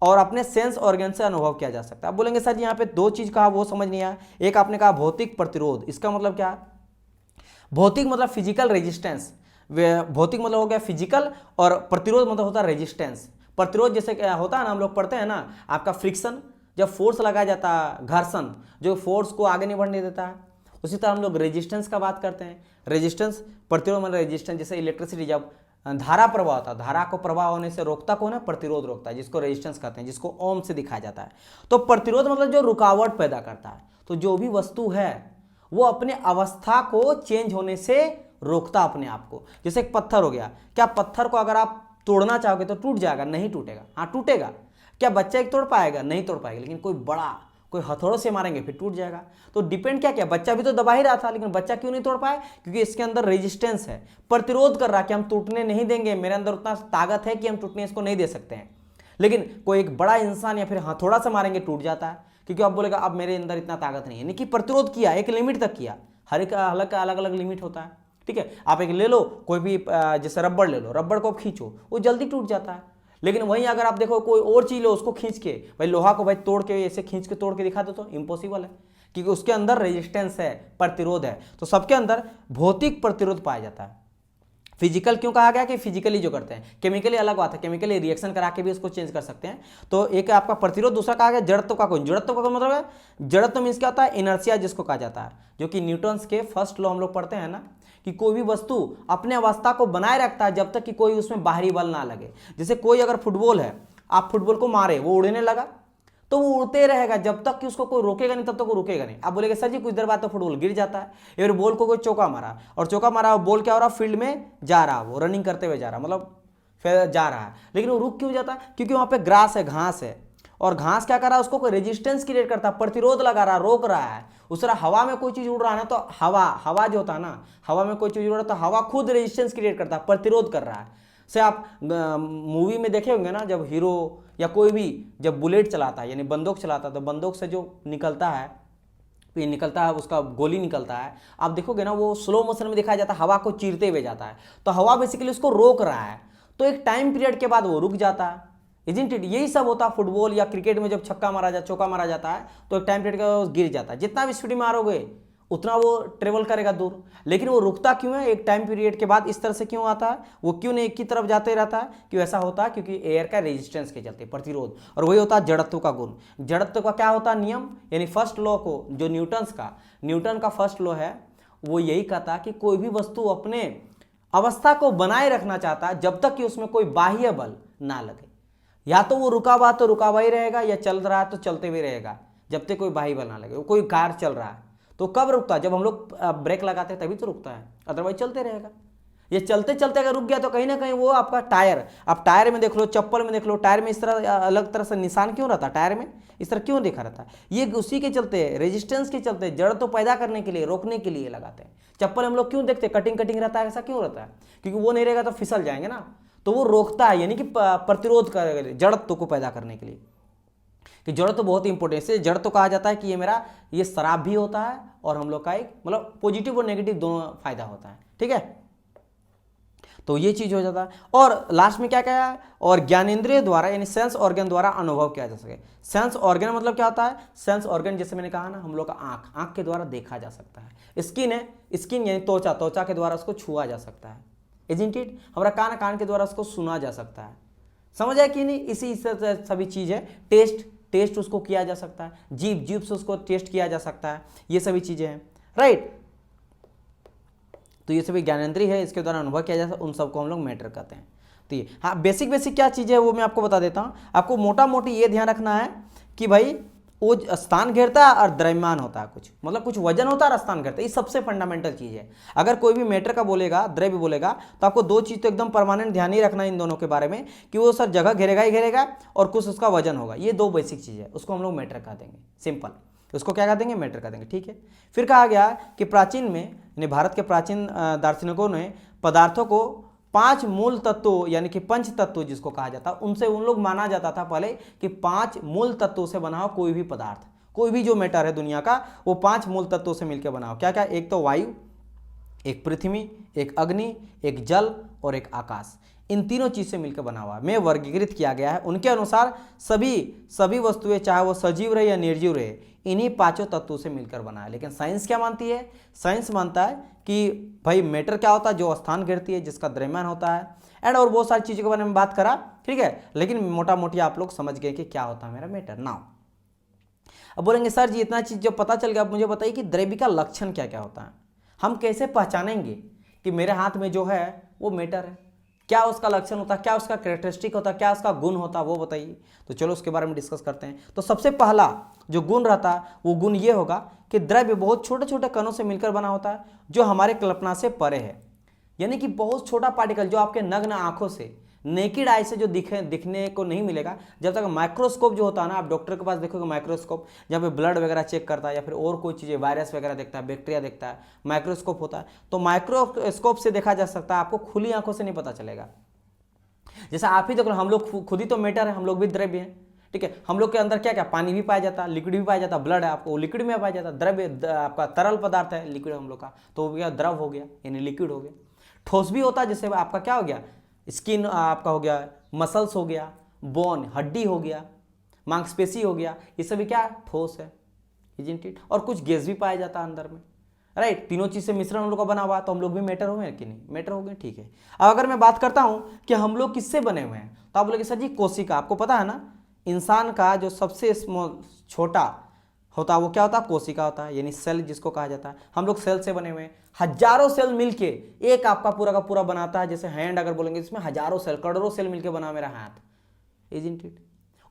और अपने सेंस ऑर्गन से अनुभव किया जा सकता है। आप बोलेंगे सर जी यहाँ पे दो चीज कहा, वो समझ नहीं आया। एक आपने कहा भौतिक प्रतिरोध, इसका मतलब क्या है, भौतिक मतलब फिजिकल रेजिस्टेंस, भौतिक मतलब हो गया फिजिकल, और प्रतिरोध मतलब होता है रेजिस्टेंस। प्रतिरोध जैसे क्या होता है ना, हम लोग पढ़ते हैं ना, आपका फ्रिक्शन, जब फोर्स लगाया जाता है, घर्षण जो फोर्स को आगे नहीं बढ़ने देता है, उसी तरह हम लोग रेजिस्टेंस का बात करते हैं। रेजिस्टेंस, प्रतिरोध मतलब रेजिस्टेंस, जैसे इलेक्ट्रिसिटी जब धारा प्रवाह होता है, धारा को प्रवाह होने से रोकता कौन है, प्रतिरोध रोकता है, जिसको रेजिस्टेंस कहते हैं, जिसको ओम से दिखाया जाता है। तो प्रतिरोध मतलब जो रुकावट पैदा करता है। तो जो भी वस्तु है वो अपने अवस्था को चेंज होने से रोकता अपने आप को। जैसे एक पत्थर हो गया, क्या पत्थर को अगर आप तोड़ना चाहोगे तो टूट जाएगा? नहीं टूटेगा। हाँ टूटेगा। क्या बच्चा एक तोड़ पाएगा? नहीं तोड़ पाएगा। लेकिन कोई बड़ा, कोई हथौड़ों से मारेंगे फिर टूट जाएगा। तो डिपेंड क्या किया, बच्चा भी तो दबा ही रहा था, लेकिन बच्चा क्यों नहीं तोड़ पाया? क्योंकि इसके अंदर रेजिस्टेंस है, प्रतिरोध कर रहा कि हम टूटने नहीं देंगे, मेरे अंदर उतना ताकत है कि हम टूटने इसको नहीं दे सकते हैं। लेकिन कोई एक बड़ा इंसान या फिर हथौड़ा से मारेंगे टूट जाता है, क्योंकि आप बोलेगा अब मेरे अंदर इतना ताकत नहीं है। कि प्रतिरोध किया, एक लिमिट तक किया, हर एक अलग का अलग अलग लिमिट होता है, ठीक है। आप एक ले लो, कोई भी जैसे रबड़ ले लो, रबड़ को खींचो वो जल्दी टूट जाता है। लेकिन वहीं अगर आप देखो कोई और चीज लो, उसको खींच के, भाई लोहा को भाई तोड़ के ऐसे खींच के तोड़ के दिखा दो तो इम्पॉसिबल है, क्योंकि उसके अंदर रेजिस्टेंस है, प्रतिरोध है। तो सबके अंदर भौतिक प्रतिरोध पाया जाता है। फिजिकल क्यों कहा गया? कि फिजिकली जो करते हैं, केमिकली अलग बात है, केमिकली रिएक्शन करा के भी उसको चेंज कर सकते हैं। तो एक आपका प्रतिरोध, दूसरा कहा गया जड़त्व का गुण। जड़त्व का मतलब है, जड़त्व मीन्स क्या होता है, इनर्शिया जिसको कहा जाता है, जो कि न्यूटन्स के फर्स्ट लॉ हम लोग पढ़ते हैं ना, कि कोई भी वस्तु अपने अवस्था को बनाए रखता है जब तक कि कोई उसमें बाहरी बल ना लगे। जैसे कोई अगर फुटबॉल है, आप फुटबॉल को मारे, वो उड़ने लगा तो वो उड़ते रहेगा जब तक कि उसको कोई रोकेगा नहीं, तब तक वो रुकेगा नहीं। आप बोलेगे सर जी कुछ देर बाद तो फुटबॉल गिर जाता है। फिर बॉल को कोई चौका मारा, और चौका मारा, बॉल क्या हो रहा, फील्ड में जा रहा, वो रनिंग करते हुए जा रहा, मतलब फिर जा रहा है, लेकिन वो रुक क्यों जाता है? क्योंकि वहां पे ग्रास है, घास है, और घास क्या कर रहा है, उसको कोई रेजिस्टेंस क्रिएट करता है, प्रतिरोध लगा रहा है, रोक रहा है। उस तरह हवा में कोई चीज उड़ रहा है ना, तो हवा जो होता है ना, हवा में कोई चीज उड़ रहा है तो हवा खुद रेजिस्टेंस क्रिएट करता है, प्रतिरोध कर रहा है। से आप मूवी में देखे होंगे ना, जब हीरो या कोई भी जब बुलेट चलाता है, यानी बंदूक चलाता है, तो बंदूक से जो निकलता है उसका गोली निकलता है, आप देखोगे ना वो स्लो मोशन में दिखाया जाता है, हवा को चीरते हुए जाता है। तो हवा बेसिकली उसको रोक रहा है, तो एक टाइम पीरियड के बाद वो रुक जाता है। Isn't it? यही सब होता है फुटबॉल या क्रिकेट में, जब चौका मारा जाता है तो एक टाइम पीरियड के बाद गिर जाता है। जितना भी स्पीड में मारोगे उतना वो ट्रेवल करेगा दूर, लेकिन वो रुकता क्यों है? एक टाइम पीरियड के बाद इस तरह से क्यों आता है? वो क्यों नहीं एक की तरफ जाते रहता है? क्यों ऐसा होता है? क्योंकि एयर का रेजिस्टेंस के चलते, प्रतिरोध। और वही होता है जड़त्व का गुण। जड़त्व का क्या होता है? नियम, यानी फर्स्ट लॉ को, जो न्यूटन का फर्स्ट लॉ है, वो यही कहता है कि कोई भी वस्तु अपने अवस्था को बनाए रखना चाहता है जब तक कि उसमें कोई बाह्य बल ना लगे। या तो वो रुका हुआ तो रुका हुआ ही रहेगा, या चल रहा है तो चलते हुए रहेगा जब तक कोई बाह्य बल ना लगे। कोई कार चल रहा है तो कब रुकता है? जब हम लोग ब्रेक लगाते हैं तभी तो रुकता है, अदरवाइज चलते रहेगा। ये चलते चलते अगर रुक गया तो कहीं ना कहीं वो आपका टायर, आप टायर में देख लो, चप्पल में देख लो, टायर में इस तरह अलग तरह से निशान क्यों रहता है? टायर में इस तरह क्यों दिखा रहता है? ये उसी के चलते, रेजिस्टेंस के चलते, जड़ तो पैदा करने के लिए, रोकने के लिए लगाते हैं। चप्पल हम लोग क्यों देखते हैं कटिंग रहता है, ऐसा क्यों रहता है? क्योंकि वो नहीं रहेगा तो फिसल जाएंगे ना, तो वो रोकता है, यानी कि प्रतिरोध कर, जड़त्व को पैदा करने के लिए। कि जड़ तो बहुत ही इंपॉर्टेंट है। जड़ तो कहा जाता है कि ये शराब भी होता है, और हम लोग का एक मतलब पॉजिटिव और नेगेटिव दोनों फायदा होता है। ठीक है, तो ये चीज हो जाता है। और लास्ट में क्या कहा? और ज्ञानेंद्रिय द्वारा, यानी सेंस ऑर्गन द्वारा अनुभव किया जा सके। सेंस ऑर्गन मतलब क्या होता है? सेंस ऑर्गन जैसे मैंने कहा ना, हम लोग का आंख के द्वारा देखा जा सकता है। स्किन है, स्किन यानी त्वचा के द्वारा उसको छुआ जा सकता है। Isn't it? हमारा कान के द्वारा उसको सुना जा सकता है। समझ आया कि नहीं? इसी सभी चीज है। टेस्ट उसको किया जा सकता है, जीभ से उसको टेस्ट किया जा सकता है, ये सभी चीजें हैं, राइट। तो ये सभी ज्ञानेंद्रिय है, इसके द्वारा अनुभव किया जाता है, उन सबको हम लोग मैटर कहते हैं। तो ये हाँ, बेसिक क्या चीज़ है वो मैं आपको बता देता हूँ। आपको मोटा मोटी ये ध्यान रखना है कि भाई वो स्थान घेरता है और द्रव्यमान होता है, कुछ मतलब कुछ वजन होता है और स्थान घेरता है। ये सबसे फंडामेंटल चीज़ है। अगर कोई भी मैटर का बोलेगा, द्रव्य बोलेगा, तो आपको दो चीज़ तो एकदम परमानेंट ध्यान ही रखना है इन दोनों के बारे में, कि वो सर जगह घेरेगा ही घेरेगा और कुछ उसका वजन होगा। ये दो बेसिक चीज़ है, उसको हम लोग मैटर कह देंगे, सिंपल। उसको क्या कह देंगे? मैटर कह देंगे। ठीक है, फिर कहा गया कि प्राचीन में, यानी भारत के प्राचीन दार्शनिकों ने पदार्थों को 5 मूल तत्वों, यानी कि पंच तत्व जिसको कहा जाता, उनसे उन लोग माना जाता था पहले कि 5 मूल तत्वों से बना हो कोई भी पदार्थ, कोई भी जो मैटर है दुनिया का, वो 5 मूल तत्वों से मिलकर बना हो। क्या क्या? एक तो वायु, एक पृथ्वी, एक अग्नि, एक जल और एक आकाश। इन तीनों चीज से मिलकर बना हुआ में वर्गीकृत किया गया है। उनके अनुसार सभी वस्तुएं, चाहे वो सजीव रहे या निर्जीव रहे, इन्हीं 5 तत्वों से मिलकर बना है। लेकिन साइंस क्या मानती है? साइंस मानता है कि भाई मैटर क्या होता है? जो स्थान घेरती है, जिसका द्रव्यमान होता है, एंड और बहुत सारी चीजों के बारे में बात करा। ठीक है, लेकिन मोटा मोटी आप लोग समझ गए कि क्या होता है मेरा मैटर। नाउ अब बोलेंगे सर जी इतना चीज जब पता चल गया, अब मुझे बताइए कि द्रव्य का लक्षण क्या क्या होता है, हम कैसे पहचानेंगे कि मेरे हाथ में जो है वो मैटर है? क्या उसका लक्षण होता है, क्या उसका कैरेक्टरिस्टिक होता है, क्या उसका गुण होता है, वो बताइए। तो चलो उसके बारे में डिस्कस करते हैं। तो सबसे पहला जो गुण रहता है वो गुण ये होगा कि द्रव्य बहुत छोटे छोटे कणों से मिलकर बना होता है, जो हमारे कल्पना से परे है। यानी कि बहुत छोटा पार्टिकल जो आपके नग्न आंखों से, नेकेड आई से जो दिखने को नहीं मिलेगा, जब तक माइक्रोस्कोप जो होता है ना, आप डॉक्टर के पास देखोगे माइक्रोस्कोप, जहाँ पे ब्लड वगैरह चेक करता है या फिर और कोई चीज़ें, वायरस वगैरह देखता है, बैक्टीरिया देखता है, माइक्रोस्कोप होता है। तो माइक्रोस्कोप से देखा जा सकता है, आपको खुली आंखों से नहीं पता चलेगा। जैसा आप ही देख लो, हम लोग खुद ही तो मैटर है, हम लोग भी द्रव्य हैं। ठीक है, हम लोग के अंदर क्या क्या, पानी भी पाया जाता है, लिक्विड भी पाया जाता है, ब्लड है आपको लिक्विड में पाया जाता है, द्रव्य आपका तरल पदार्थ है, लिक्विड हम लोग का, तो वो द्रव हो गया, यानी लिक्विड हो गया। ठोस भी होता है, जैसे आपका क्या हो गया, स्किन आपका हो गया, मसल्स हो गया, बोन हड्डी हो गया, मांसपेशी हो गया, ये सभी क्या ठोस है, इजंट इट? और कुछ गैस भी पाया जाता है अंदर में, राइट। तीनों चीज से मिश्रण हम लोग का बना हुआ, तो हम लोग भी मैटर हो गए कि नहीं? मैटर हो गए। ठीक है, अब अगर मैं बात करता हूं कि हम लोग किससे बने हुए हैं, तो आप बोलोगे सर जी कोशिका। आपको पता है ना, इंसान का जो सबसे छोटा होता है वो क्या होता है, कोशिका होता है, यानी सेल जिसको कहा जाता है। हम लोग सेल से बने हुए हैं, हजारों सेल मिलके एक आपका पूरा का पूरा बनाता है। जैसे हैंड अगर बोलेंगे इसमें हजारों सेल, करोड़ों सेल मिलके बना मेरा हाथ, इजंट इट।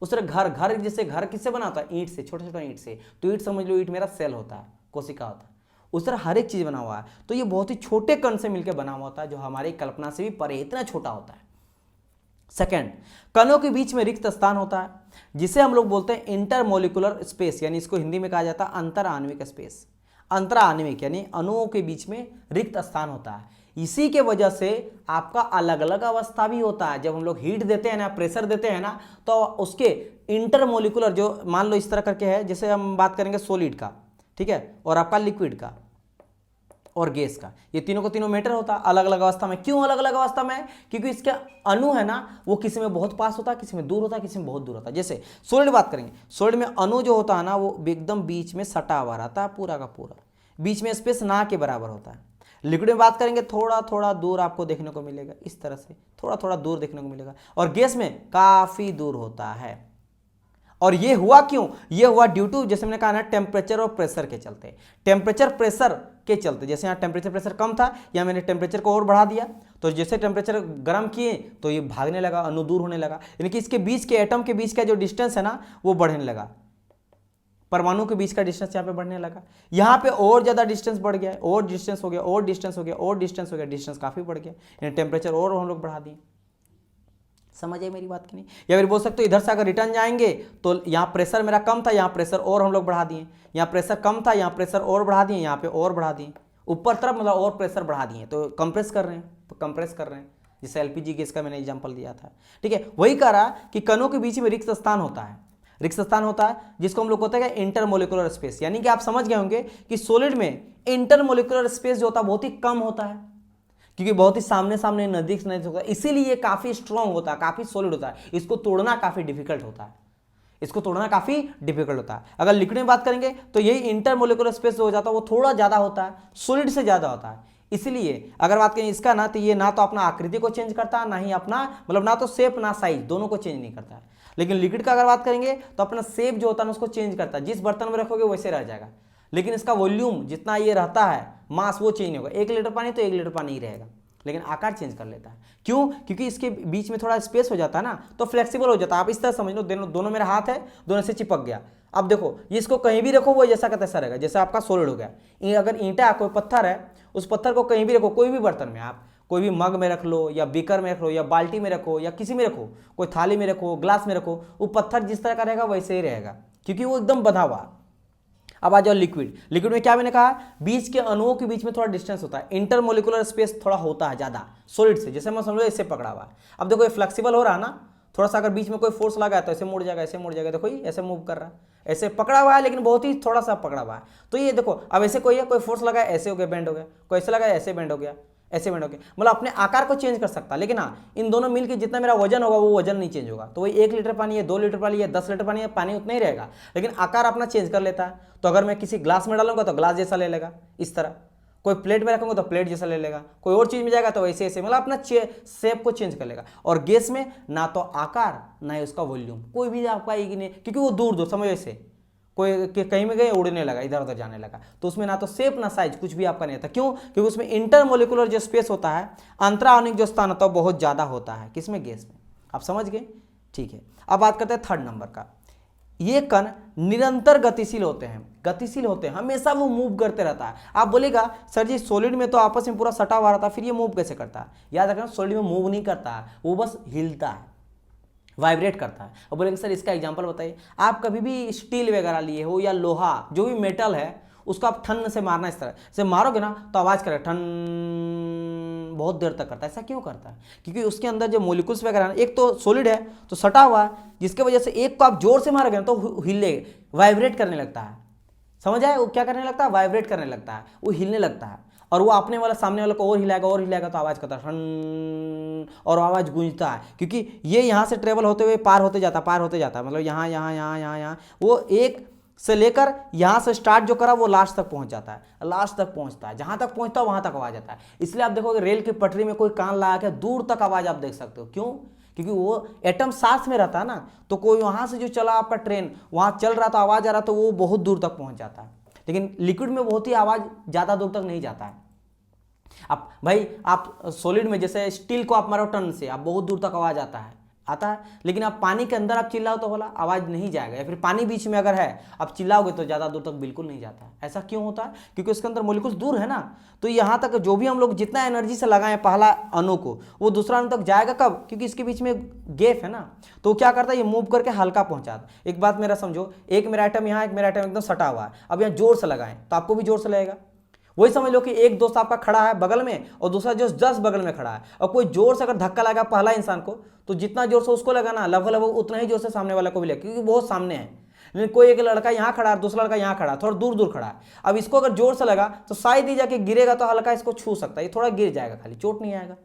उस तरह घर, घर जैसे घर किससे बना होता है, ईंट से, छोटा छोटा ईंट से। तो ईंट समझ लो, ईंट मेरा सेल होता है, कोशिका होता है। उस तरह हर एक चीज बना हुआ है। तो ये बहुत ही छोटे कण से मिलकर बना हुआ होता है, जो हमारी कल्पना से भी परे इतना छोटा होता है। सेकंड, कणों के बीच में रिक्त स्थान होता है, जिसे हम लोग बोलते हैं इंटरमोलिकुलर स्पेस, यानी इसको हिंदी में कहा जाता है अंतर आणविक स्पेस। अंतर आणविक यानी अणुओं के बीच में रिक्त स्थान होता है। इसी के वजह से आपका अलग अलग अवस्था भी होता है। जब हम लोग हीट देते हैं ना, प्रेशर देते हैं ना, तो उसके इंटरमोलिकुलर, जो मान लो इस तरह करके है, जैसे हम बात करेंगे सॉलिड का, ठीक है, और आपका लिक्विड का और गैस का, ये तीनों को तीनों मैटर होता है अलग अलग अवस्था में। क्यों अलग अलग अवस्था में? क्योंकि इसके अणु है ना, वो किसी में बहुत पास होता है, किसी में दूर होता है, किसी में बहुत दूर होता है। जैसे सॉलिड बात करेंगे, सॉलिड में अणु जो होता है ना, वो एकदम बीच में सटा हुआ रहता है, पूरा का पूरा, बीच में स्पेस ना के बराबर होता है। लिक्विड में बात करेंगे, थोड़ा थोड़ा दूर आपको देखने को मिलेगा, इस तरह से थोड़ा थोड़ा दूर देखने को मिलेगा। और गैस में काफी दूर होता है। और ये हुआ क्यों? ये हुआ ड्यू टू, जैसे मैंने कहा ना, टेम्परेचर और प्रेशर के चलते। टेम्परेचर प्रेशर के चलते, जैसे यहाँ टेम्परेचर प्रेशर कम था, या मैंने टेम्परेचर को और बढ़ा दिया, तो जैसे टेम्परेचर गर्म किए तो ये भागने लगा, अणु दूर होने लगा, यानी कि इसके बीच के एटम के बीच का जो डिस्टेंस है ना, वो बढ़ने लगा। परमाणु के बीच का डिस्टेंस यहाँ पे बढ़ने लगा। यहाँ पे और ज्यादा डिस्टेंस बढ़ गया, और डिस्टेंस हो गया, और डिस्टेंस हो गया, और डिस्टेंस हो गया, डिस्टेंस काफी बढ़ गया, यानी टेम्परेचर और हम लोग बढ़ा दिए। समझ आई मेरी बात की नहीं? या फिर बोल सकते हो, इधर से अगर रिटर्न जाएंगे तो यहाँ प्रेशर मेरा कम था, यहाँ प्रेशर और हम लोग बढ़ा दिए, यहाँ प्रेशर कम था, यहाँ प्रेशर और बढ़ा दिए, यहाँ पे और बढ़ा दिए, ऊपर तरफ मतलब और प्रेशर बढ़ा दिए, तो कंप्रेस कर रहे हैं, कंप्रेस कर रहे हैं। जैसे एलपीजी गैस का मैंने एग्जांपल दिया था, ठीक है। वही कह रहा कि कणों के बीच में रिक्त स्थान होता है, रिक्त स्थान होता है, जिसको हम लोग कहते हैं इंटरमोलिकुलर स्पेस। यानी कि आप समझ गए होंगे कि सॉलिड में इंटरमोलिकुलर स्पेस जो होता है बहुत ही कम होता है, क्योंकि बहुत ही सामने सामने नजदीक से नजदीक होता है, इसीलिए काफी स्ट्रांग होता है, काफी सॉलिड होता है। इसको तोड़ना काफी डिफिकल्ट होता है, इसको तोड़ना काफी डिफिकल्ट होता है। अगर लिक्विड में बात करेंगे तो यही इंटरमोलिकुलर स्पेस जो हो जाता है वो थोड़ा ज्यादा होता है, सॉलिड से ज्यादा होता है। इसलिए अगर बात करें इसका ना, तो ये ना तो अपना आकृति को चेंज करता है, ना ही अपना मतलब ना तो शेप ना साइज, दोनों को चेंज नहीं करता है। लेकिन लिक्विड का अगर बात करेंगे तो अपना शेप जो होता है उसको चेंज करता है, जिस बर्तन में रखोगे वैसे रह जाएगा। लेकिन इसका वॉल्यूम जितना ये रहता है, मास, वो चेंज नहीं होगा। 1 लीटर पानी तो 1 लीटर पानी ही रहेगा, लेकिन आकार चेंज कर लेता है। क्यों? क्योंकि इसके बीच में थोड़ा स्पेस हो जाता है ना, तो फ्लेक्सिबल हो जाता है। आप इस तरह समझ लो, दोनों मेरा हाथ है, दोनों से चिपक गया। अब देखो, ये इसको कहीं भी रखो वो जैसा का तैसा रहेगा, जैसे आपका सॉलिड हो गया। अगर ईंटा कोई पत्थर है, उस पत्थर को कहीं भी रखो, कोई भी बर्तन में, आप कोई भी मग में रख लो, या बीकर में रख लो, या बाल्टी में रखो, या किसी में रखो, कोई थाली में रखो, ग्लास में रखो, वो पत्थर जिस तरह का रहेगा वैसे ही रहेगा, क्योंकि वो एकदम बंधा हुआ। अब आ जाओ लिक्विड। लिक्विड में क्या मैंने कहा, बीच के अणुओं के बीच में थोड़ा डिस्टेंस होता है, इंटरमोलिकुलर स्पेस थोड़ा होता है ज्यादा सॉलिड से। जैसे मैं समझ लो इससे पकड़ा हुआ है, अब देखो ये फ्लेक्सिबल हो रहा है ना, थोड़ा सा अगर बीच में कोई फोर्स लगा तो ऐसे मुड़ जाएगा, ऐसे मुड़ जाएगा। देखो ये ऐसे मूव कर रहा है, ऐसे पकड़ा हुआ है, लेकिन बहुत ही थोड़ा सा पकड़ा हुआ है। तो ये देखो, अब ऐसे कोई है, कोई फोर्स लगा ऐसे हो गया, बेंड हो गया, कोई ऐसे लगा ऐसे बेंड हो गया, ऐसे बेंड हो गया, मतलब अपने आकार को चेंज कर सकता है। लेकिन हाँ, इन दोनों मिलकर जितना मेरा वजन होगा वो वजन नहीं चेंज होगा। तो वही 1 लीटर पानी है, 2 लीटर पानी है, 10 लीटर पानी है, पानी उतना ही रहेगा, लेकिन आकार अपना चेंज कर लेता है। तो अगर मैं किसी ग्लास में डालूंगा तो ग्लास जैसा ले लेगा इस तरह, कोई प्लेट में रखूंगा तो प्लेट जैसा ले लेगा, कोई और चीज में जाएगा तो वैसे ऐसे, मतलब अपना शेप को चेंज कर लेगा। और गैस में ना तो आकार ना ही उसका वॉल्यूम, कोई भी आपका एक नहीं, क्योंकि वो दूर दूर समझो ऐसे, कोई कहीं में गए उड़ने लगा, इधर उधर जाने लगा, तो उसमें ना तो शेप ना साइज कुछ भी आपका नहीं था। क्यों? क्योंकि उसमें इंटरमोलिकुलर जो स्पेस होता है, अंतराणविक जो स्थान होता है बहुत ज्यादा होता है। किसमें? गैस में। आप समझ गए? ठीक है। अब बात करते हैं थर्ड नंबर का। ये कण निरंतर गतिशील होते हैं, गतिशील होते हैं, हमेशा वो मूव करते रहता है। आप बोलेगा सर जी सॉलिड में तो आपस में पूरा सटा हुआ रहता है, फिर ये मूव कैसे करता है? याद रखना, सॉलिड में मूव नहीं करता है, वो बस हिलता है, वाइब्रेट करता है। और बोलेंगे सर इसका एग्जांपल बताइए। आप कभी भी स्टील वगैरह लिए हो या लोहा, जो भी मेटल है, उसको आप ठन से मारना, इस तरह से मारोगे ना तो आवाज करेगा, ठन, बहुत देर तक करता है। ऐसा क्यों करता है? क्योंकि उसके अंदर जो मोलिकुल्स वगैरह, एक तो सॉलिड है तो सटा हुआ है, जिसके वजह से एक को आप जोर से मारोगे ना तो हिले, वाइब्रेट करने लगता है। समझ आए? वो क्या करने लगता है? वाइब्रेट करने लगता है, वो हिलने लगता है। और वो अपने वाला सामने वाले को और हिलाएगा तो आवाज करता है ठन, और आवाज गूंजता है, क्योंकि ये यहाँ से ट्रेवल होते हुए पार होते जाता है, मतलब यहाँ यहाँ यहाँ यहाँ यहाँ, वो एक से लेकर यहाँ से स्टार्ट जो करा वो लास्ट तक पहुंच जाता है, लास्ट तक पहुंचता है, जहां तक पहुंचता है वहां तक आवाज आता है। इसलिए आप देखोगे रेल की पटरी में कोई कान लगा के दूर तक आवाज आप देख सकते हो। क्यों? क्योंकि वो एटम साथ में रहता है ना, तो कोई वहाँ से जो चला आपका ट्रेन, वहाँ चल रहा था, आवाज़ आ रहा, तो वो बहुत दूर तक पहुँच जाता है। लेकिन लिक्विड में बहुत ही आवाज़ ज़्यादा दूर तक नहीं जाता है। आप भाई आप सॉलिड में जैसे स्टील को आप मारो टन से, आप बहुत दूर तक आवाज़ आता है, लेकिन आप पानी के अंदर आप चिल्लाओ तो बोला आवाज़ नहीं जाएगा, या फिर पानी बीच में अगर है आप चिल्लाओगे तो ज़्यादा दूर तक बिल्कुल नहीं जाता है। ऐसा क्यों होता है? क्योंकि उसके अंदर मॉलिक्यूल्स दूर है ना, तो यहाँ तक जो भी हम लोग जितना एनर्जी से लगाएं पहला अणु को, वो दूसरा अणु तक जाएगा कब? क्योंकि इसके बीच में गैप है ना, तो क्या करता है, ये मूव करके हल्का पहुँचाता है। एक बात मेरा समझो, एक मेरा आइटम यहाँ, एक मेरा आइटम एकदम सटा हुआ है, अब यहाँ जोर से लगाएं तो आपको भी जोर से लगेगा। वही समझ लो कि एक दोस्त आपका खड़ा है बगल में और दूसरा दोस्त जस्ट बगल में खड़ा है, और कोई जोर से अगर धक्का लगा पहला इंसान को, तो जितना जोर से उसको लगाना लगभग उतना ही जोर से सामने वाला को भी लगेगा, क्योंकि बहुत सामने है। लेकिन कोई एक लड़का यहाँ खड़ा है, दूसरा लड़का यहाँ खड़ा है, थोड़ा दूर दूर खड़ा है, अब इसको अगर जोर से लगा तो शायद ही जाके गिरेगा, तो हल्का इसको छू सकता है, ये थोड़ा गिर जाएगा, खाली चोट नहीं आएगा।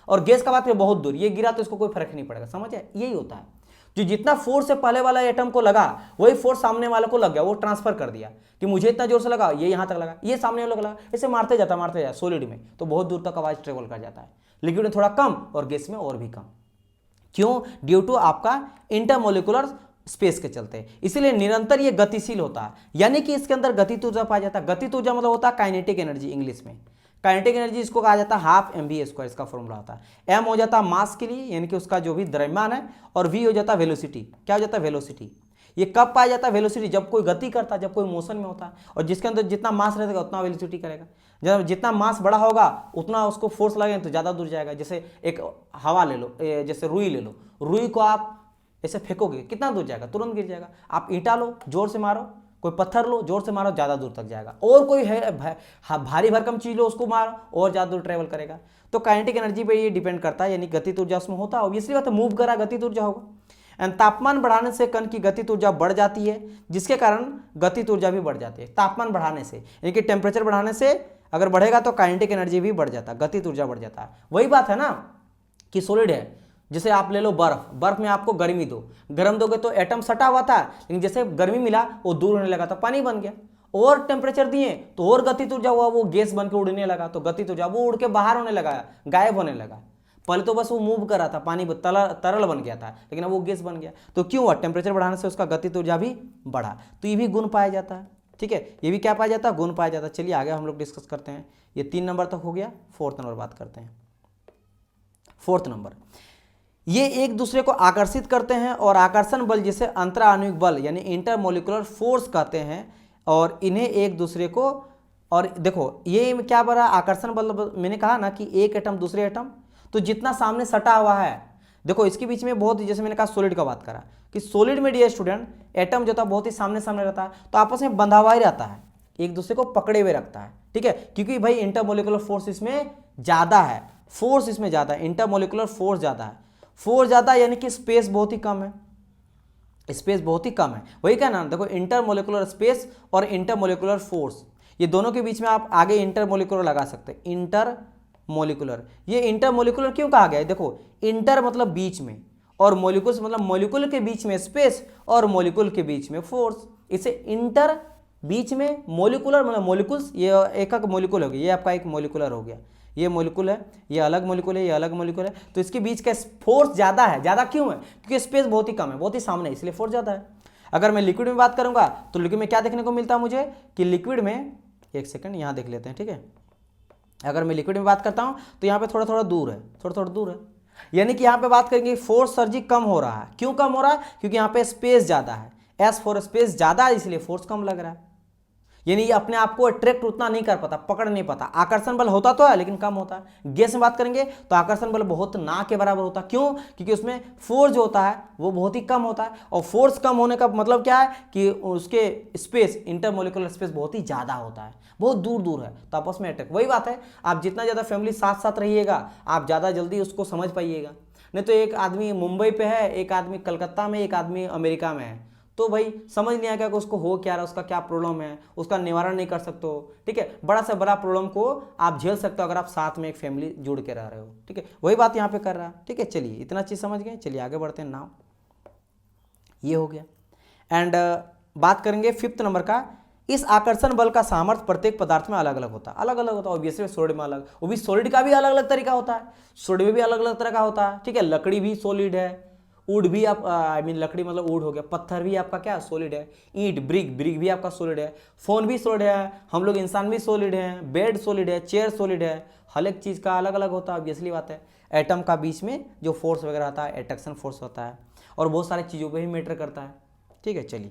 और गैस का बात है बहुत दूर, ये गिरा तो इसको कोई फर्क नहीं पड़ेगा। समझ है? यही होता है, जो जितना फोर्स से पहले वाला एटम को लगा वही फोर्स सामने वाले को लग गया, वो ट्रांसफर कर दिया कि मुझे इतना जोर से लगा, ये यहाँ तक लगा, ये सामने वाले को लगा, ऐसे मारते जाता सॉलिड में तो बहुत दूर तक आवाज ट्रेवल कर जाता है। लिक्विड में थोड़ा कम और गैस में और भी कम। क्यों? ड्यू टू आपका इंटरमोलिकुलर स्पेस के चलते, इसीलिए निरंतर ये गतिशील होता है, यानी कि इसके अंदर गतिज ऊर्जा पाया जाता है। गतिज ऊर्जा मतलब होता है काइनेटिक एनर्जी, इंग्लिश में काइनेटिक एनर्जी इसको कहा जाता है हाफ mv², इसका फॉर्मूला होता है। m हो जाता है मास के लिए, यानी कि उसका जो भी द्रव्यमान है, और v हो जाता है वेलोसिटी। क्या हो जाता है? वेलोसिटी। ये कब पाया जाता है वेलोसिटी? जब कोई गति करता है, जब कोई मोशन में होता है, और जिसके अंदर जितना मास रहेगा उतना वेलोसिटी करेगा। जब जितना मास बड़ा होगा उतना उसको फोर्स लगेगा तो ज़्यादा दूर जाएगा। जैसे एक हवा ले लो, जैसे रुई ले लो, रुई को आप ऐसे फेंकोगे कितना दूर जाएगा? तुरंत गिर जाएगा। आप ईंटा लो, जोर से मारो, कोई पत्थर लो, जोर से मारो, ज़्यादा दूर तक जाएगा। और कोई है भारी भरकम चीज लो, उसको मारो और ज़्यादा दूर ट्रेवल करेगा। तो काइनेटिक एनर्जी पे ये डिपेंड करता है, यानी गतिज ऊर्जा उसमें होता है, ऑब्वियसली बात है, मूव करा गतिज ऊर्जा होगा। एंड तापमान बढ़ाने से कण की गतिज ऊर्जा बढ़ जाती है, जिसके कारण गतिज ऊर्जा भी बढ़ जाती है। तापमान बढ़ाने से, यानी कि टेम्परेचर बढ़ाने से अगर बढ़ेगा तो काइनेटिक एनर्जी भी बढ़ जाता है, गतिज ऊर्जा बढ़ जाता है। वही बात है ना कि सॉलिड है, जैसे आप ले लो बर्फ, बर्फ में आपको गर्मी दो, गर्म दोगे तो एटम सटा हुआ था, लेकिन जैसे गर्मी मिला वो दूर होने लगा तो पानी बन गया। और टेम्परेचर दिए तो और गतिज ऊर्जा हुआ, वो गैस बन के उड़ने लगा, तो गतिज ऊर्जा वो उड़ के बाहर होने लगा, गायब होने लगा। पहले तो बस वो मूव कर रहा था, पानी तरल बन गया था, लेकिन अब वो गैस बन गया। तो क्यों हुआ? टेम्परेचर बढ़ाने से उसका गतिज ऊर्जा भी बढ़ा। तो ये भी गुण पाया जाता है। ठीक है, ये भी क्या पाया जाता है? गुण पाया जाता है। चलिए आगे हम लोग डिस्कस करते हैं। ये 3 नंबर तक हो गया, 4th नंबर बात करते हैं। 4th नंबर, ये एक दूसरे को आकर्षित करते हैं, और आकर्षण बल जिसे अंतराणुविक बल यानी इंटरमोलिकुलर फोर्स कहते हैं, और इन्हें एक दूसरे को, और देखो ये क्या बड़ा आकर्षण बल, मैंने कहा ना कि एक एटम दूसरे एटम, तो जितना सामने सटा हुआ है, देखो इसके बीच में बहुत, जैसे मैंने कहा सॉलिड का बात करा कि सॉलिड में डियर स्टूडेंट एटम जो था बहुत ही सामने सामने रहता है, तो आपस में बंधा हुआ ही रहता है, एक दूसरे को पकड़े हुए रखता है। ठीक है, क्योंकि भाई इंटरमोलिकुलर फोर्स इसमें ज़्यादा है, फोर्स इसमें ज़्यादा है, इंटरमोलिकुलर फोर्स ज़्यादा है, फोर्स ज़्यादा यानी कि स्पेस बहुत ही कम है, स्पेस बहुत ही कम है। वही क्या नाम, देखो इंटरमोलिकुलर स्पेस और इंटरमोलिकुलर फोर्स, ये दोनों के बीच में आप आगे इंटरमोलिकुलर लगा सकते हैं। इंटरमोलिकुलर, ये इंटरमोलिकुलर क्यों कहा गया है? देखो इंटर मतलब बीच में, और मोलिकुल्स मतलब मोलिकुल के बीच में स्पेस, और मोलिकुल के बीच में फोर्स, इसे इंटर बीच में, मोलिकुलर मतलब मोलिकुल्स, ये एक मोलिकुल हो गया, ये आपका एक मोलिकुलर हो गया, ये मोलिकुल है, ये अलग मोलिकुल है, ये अलग मोलिकुल है, तो इसके बीच का फोर्स ज़्यादा है। ज़्यादा क्यों है? क्योंकि स्पेस बहुत ही कम है, बहुत ही सामने है, इसलिए फोर्स ज़्यादा है। अगर मैं लिक्विड में बात करूंगा तो लिक्विड में क्या देखने को मिलता है मुझे कि लिक्विड में, एक सेकंड यहाँ देख लेते हैं। ठीक है, अगर मैं लिक्विड में बात करता हूँ तो यहाँ पे थोड़ा थोड़ा दूर है, थोड़ा थोड़ा दूर है, यानी कि यहाँ पे बात करेंगे फोर्स सर्जी कम हो रहा है। क्यों कम हो रहा है? क्योंकि यहाँ पे स्पेस ज़्यादा है, एस फॉर स्पेस ज़्यादा है, इसलिए फोर्स कम लग रहा है। यानी ये अपने आप को अट्रैक्ट उतना नहीं कर पाता, पकड़ नहीं पाता। आकर्षण बल होता तो है लेकिन कम होता है। गैस में बात करेंगे तो आकर्षण बल बहुत ना के बराबर होता है। क्यों? क्योंकि उसमें फोर्स जो होता है वो बहुत ही कम होता है, और फोर्स कम होने का मतलब क्या है कि उसके स्पेस, इंटरमोलिकुलर स्पेस बहुत ही ज़्यादा होता है, बहुत दूर दूर है, तो आपस में अटैक। वही बात है, आप जितना ज़्यादा फैमिली साथ साथ रहिएगा आप ज़्यादा जल्दी उसको समझ पाइएगा। नहीं तो एक आदमी मुंबई पे है, एक आदमी कलकत्ता में, एक आदमी अमेरिका में है, तो भाई समझ नहीं आएगा कि उसको हो क्या रहा है, उसका क्या प्रॉब्लम है, उसका निवारण नहीं कर सकते हो। ठीक है, बड़ा से बड़ा प्रॉब्लम को आप झेल सकते हो अगर आप साथ में एक फैमिली जुड़ के रह रहे हो। ठीक है, वही बात यहाँ पे कर रहा है। ठीक है, चलिए इतना चीज़ समझ गए, चलिए आगे बढ़ते हैं। नाउ ये हो गया, एंड बात करेंगे 5th नंबर का, इस आकर्षण बल का सामर्थ्य प्रत्येक पदार्थ में अलग अलग होता है, अलग अलग होता है। ऑब्वियसली सॉलिड में अलग, वो भी सॉलिड का भी अलग अलग तरीका होता है, सॉलिड में भी अलग अलग तरह का होता है, ठीक है। लकड़ी भी सॉलिड है, वुड भी आप आई मीन लकड़ी मतलब वुड हो गया, पत्थर भी आपका क्या सॉलिड है, ईंट ब्रिक, ब्रिक भी आपका सॉलिड है, फोन भी सॉलिड है, हम लोग इंसान भी सॉलिड हैं, बेड सॉलिड है, चेयर सॉलिड है, हर एक चीज़ का अलग अलग होता है, ऑब्वियसली बात है। एटम का बीच में जो फोर्स वगैरह आता है एट्रैक्शन फोर्स होता है, और बहुत सारी चीज़ों पे भी मैटर करता है, ठीक है। चलिए